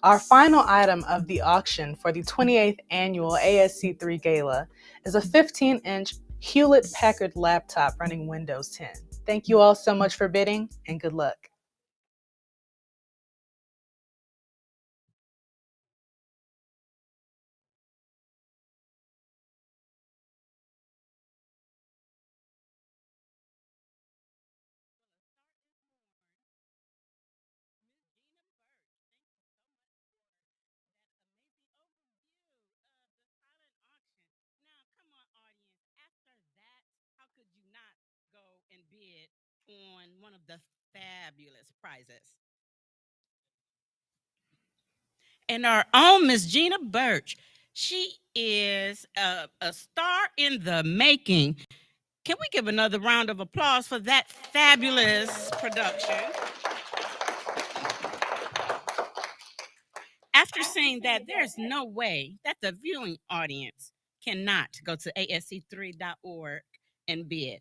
Our final item of the auction for the 28th annual ASC3 Gala is a 15-inch Hewlett-Packard laptop running Windows 10. Thank you all so much for bidding, and good luck. On one of the fabulous prizes. And our own Miss Gina Birch, she is a star in the making. Can we give another round of applause for that fabulous production? After seeing that, there's no way that the viewing audience cannot go to ASC3.org and bid.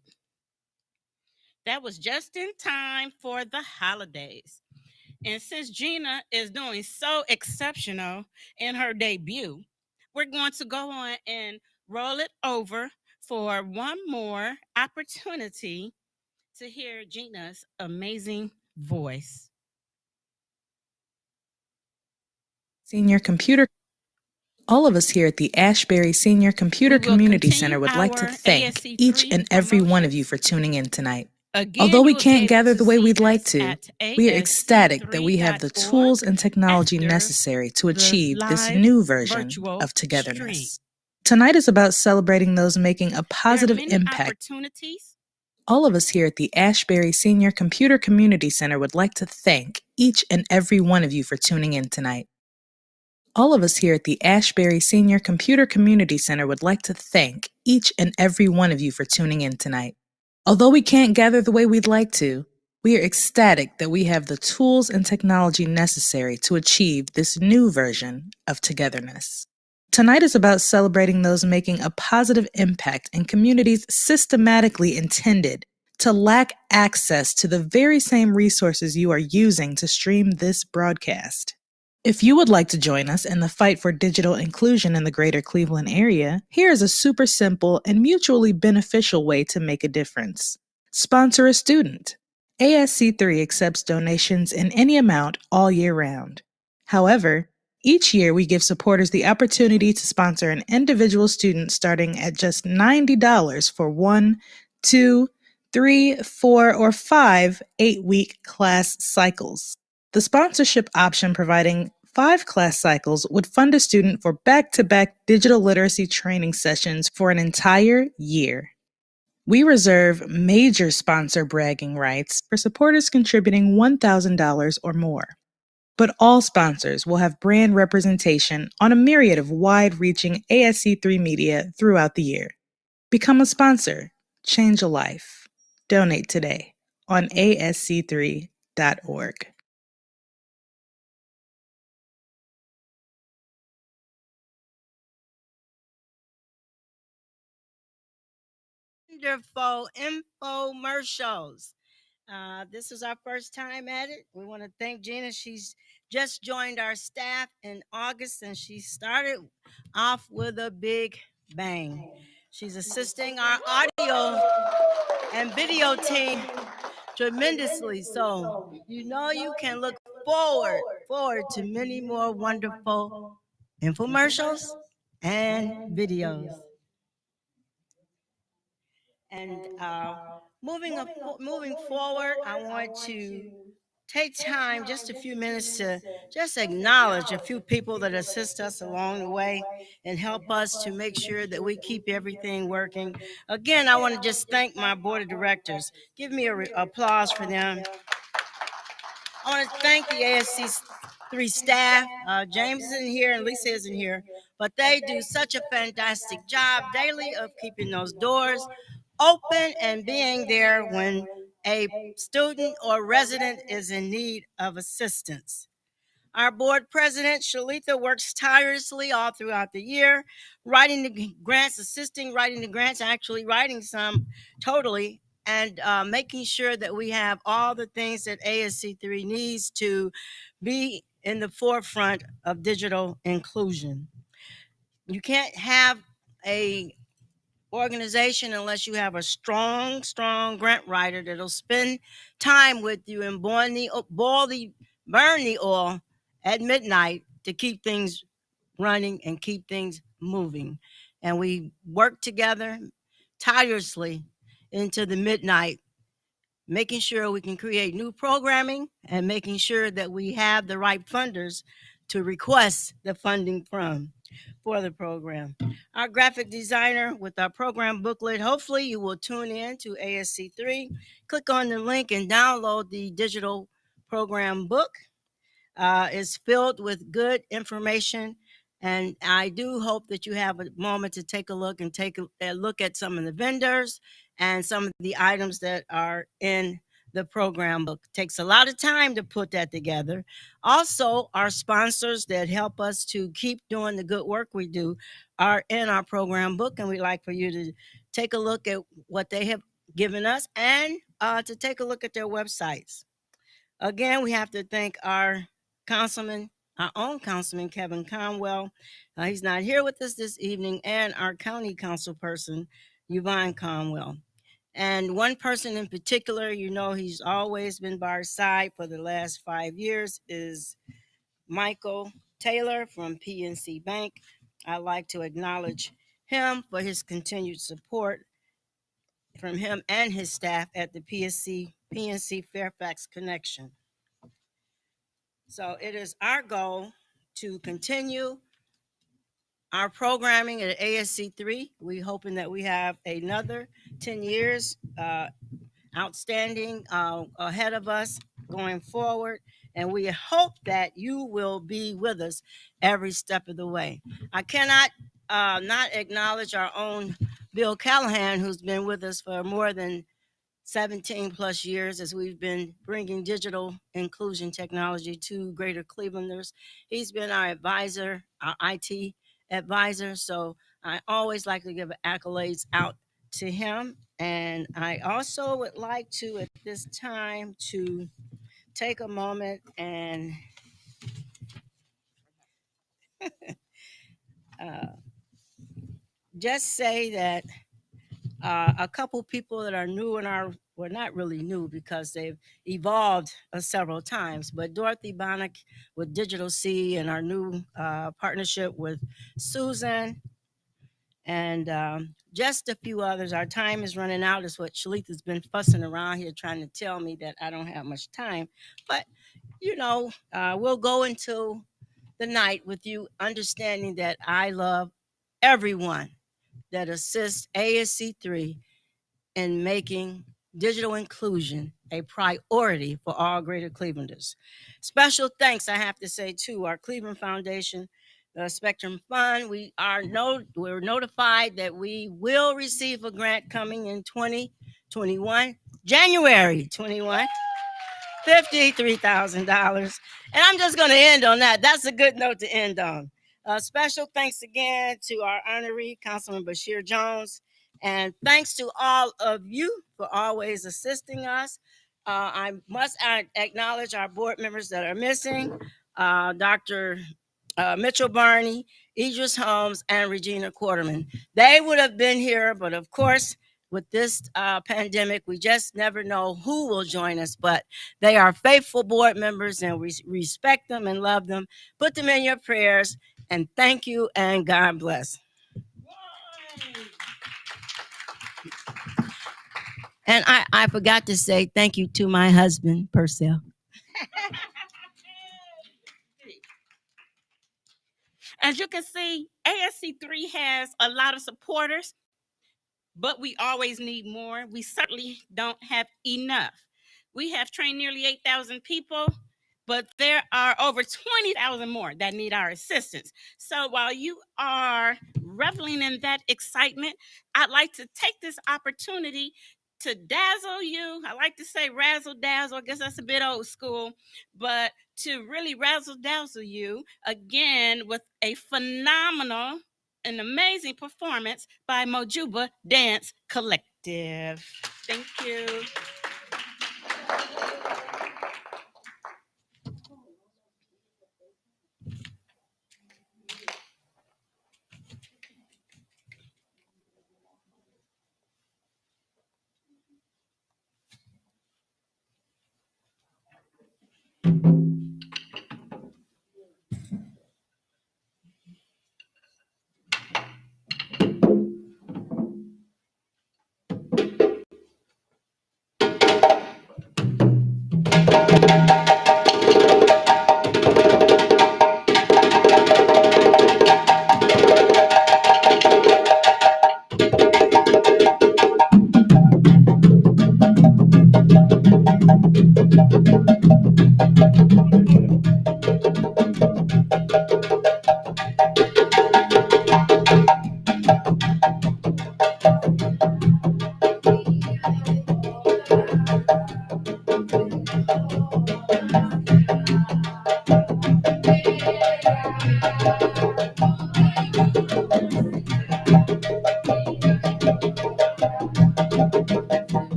That was just in time for the holidays. And since Gina is doing so exceptional in her debut, we're going to go on and roll it over for one more opportunity to hear Gina's amazing voice. Senior Computer. All of us here at the Ashbury Senior Computer Community Center would like to thank each and every one of you for tuning in tonight. Although we can't gather the way we'd like to, we are ecstatic that we have the tools and technology necessary to achieve this new version of togetherness. Tonight is about celebrating those making a positive impact. All of us here at the Ashbury Senior Computer Community Center would like to thank each and every one of you for tuning in tonight. All of us here at the Ashbury Senior Computer Community Center would like to thank each and every one of you for tuning in tonight. Although we can't gather the way we'd like to, we are ecstatic that we have the tools and technology necessary to achieve this new version of togetherness. Tonight is about celebrating those making a positive impact in communities systematically intended to lack access to the very same resources you are using to stream this broadcast. If you would like to join us in the fight for digital inclusion in the greater Cleveland area, here is a super simple and mutually beneficial way to make a difference. Sponsor a student. ASC3 accepts donations in any amount all year round. However, each year we give supporters the opportunity to sponsor an individual student starting at just $90 for 1, 2, 3, 4, or 5 8-week class cycles. The sponsorship option providing 5 class cycles would fund a student for back-to-back digital literacy training sessions for an entire year. We reserve major sponsor bragging rights for supporters contributing $1,000 or more. But all sponsors will have brand representation on a myriad of wide-reaching ASC3 media throughout the year. Become a sponsor. Change a life. Donate today on ASC3.org. Wonderful infomercials. This is our first time at it. We want to thank Gina. She's just joined our staff in August and she started off with a big bang. She's assisting our audio and video team tremendously. So you know you can look forward to many more wonderful infomercials and videos. And moving forward, I want to take time, just a few minutes, to just acknowledge a few people that assist us along the way and help us to make sure that we keep everything working. Again, I want to just thank my board of directors. Give me a applause for them. I want to thank the ASC3 staff. James isn't here and Lisa isn't here, but they do such a fantastic job daily of keeping those doors open and being there when a student or resident is in need of assistance. Our board president, Shalita, works tirelessly all throughout the year, writing the grants, assisting writing the grants, actually writing some totally, and making sure that we have all the things that ASC3 needs to be in the forefront of digital inclusion. You can't have a organization unless you have a strong grant writer that'll spend time with you and burn the oil at midnight to keep things running and keep things moving. And we work together tirelessly into the midnight, making sure we can create new programming and making sure that we have the right funders to request the funding from for the program. Our graphic designer with our program booklet, hopefully you will tune in to ASC3, click on the link and download the digital program book. Is filled with good information, and I do hope that you have a moment to take a look and take a look at some of the vendors and some of the items that are in the program book. It takes a lot of time to put that together. Also, our sponsors that help us to keep doing the good work we do are in our program book, and we'd like for you to take a look at what they have given us and to take a look at their websites. Again, we have to thank our own councilman, Kevin Conwell. He's not here with us this evening, and our county council person, Yvonne Conwell. And one person in particular, you know, he's always been by our side for the last 5 years, is Michael Taylor from PNC Bank. I'd like to acknowledge him for his continued support from him and his staff at the PNC Fairfax Connection. So it is our goal to continue our programming at ASC3. We're hoping that we have another 10 years outstanding ahead of us going forward. And we hope that you will be with us every step of the way. I cannot not acknowledge our own Bill Callahan, who's been with us for more than 17 plus years as we've been bringing digital inclusion technology to Greater Clevelanders. He's been our advisor, our IT advisor. So I always like to give accolades out to him. And I also would like to, at this time, to take a moment and just say that a couple people that are new in our, well, not really new because they've evolved several times, but Dorothy Bonnick with Digital C and our new partnership with Susan and just a few others. Our time is running out, is what Shalita's been fussing around here trying to tell me that I don't have much time. But, you know, we'll go into the night with you understanding that I love everyone that assists ASC3 in making digital inclusion a priority for all Greater Clevelanders. Special thanks, I have to say, to our Cleveland Foundation, the Spectrum Fund. We're notified that we will receive a grant coming in 2021, January 21. $53,000. And I'm just going to end on that. That's a good note to end on. Special thanks again to our honoree, Councilman Bashir Jones. And thanks to all of you for always assisting us. I must acknowledge our board members that are missing, Dr. Mitchell Barney, Idris Holmes, and Regina Quarterman. They would have been here, but of course, with this pandemic. We just never know who will join us, but they are faithful board members and we respect them and love them. Put them in your prayers, and thank you and God bless. And I forgot to say thank you to my husband, Purcell. As you can see, ASC3 has a lot of supporters, but we always need more. We certainly don't have enough. We have trained nearly 8,000 people, but there are over 20,000 more that need our assistance. So while you are reveling in that excitement, I'd like to take this opportunity to dazzle you. I like to say razzle dazzle. I guess that's a bit old school, but to really razzle dazzle you again with a phenomenal, an amazing performance by Mojuba Dance Collective. Thank you.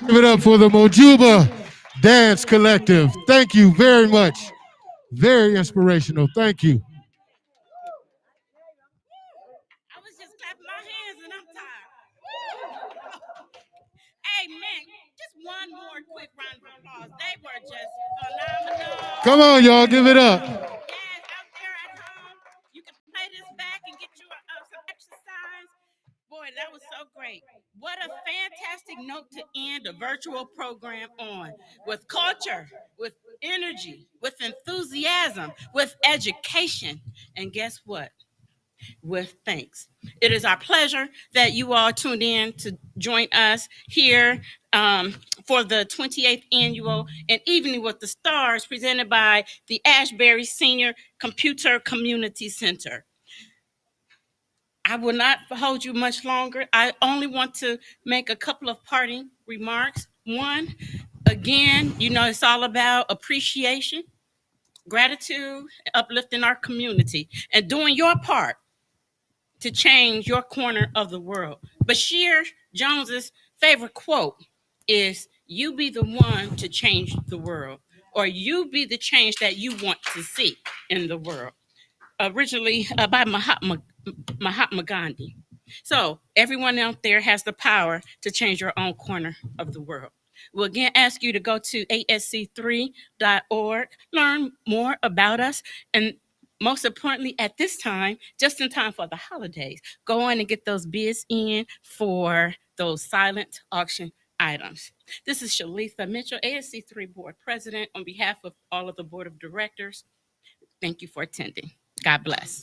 Give it up for the Mojuba Dance Collective. Thank you very much. Very inspirational. Thank you. I was just clapping my hands and I'm tired. Hey, man, just one more quick round of applause. They were just phenomenal. Come on, y'all, give it up. Yes, out there at home, you can play this back and get you some exercise. Boy, that was so great. What a fantastic note to end a virtual program on, with culture, with energy, with enthusiasm, with education. And guess what? With thanks. It is our pleasure that you all tuned in to join us here for the 28th annual and Evening with the Stars presented by the Ashbury Senior Computer Community Center. I will not hold you much longer. I only want to make a couple of parting remarks. One, again, it's all about appreciation, gratitude, uplifting our community, and doing your part to change your corner of the world. Bashir Jones's favorite quote is, "You be the one to change the world," or "You be the change that you want to see in the world." Originally by Mahatma Gandhi. So everyone out there has the power to change your own corner of the world. We'll again ask you to go to ASC3.org, learn more about us, and most importantly, at this time, just in time for the holidays, go on and get those bids in for those silent auction items. This is Shalitha Mitchell, ASC3 Board President, on behalf of all of the Board of Directors. Thank you for attending. God bless.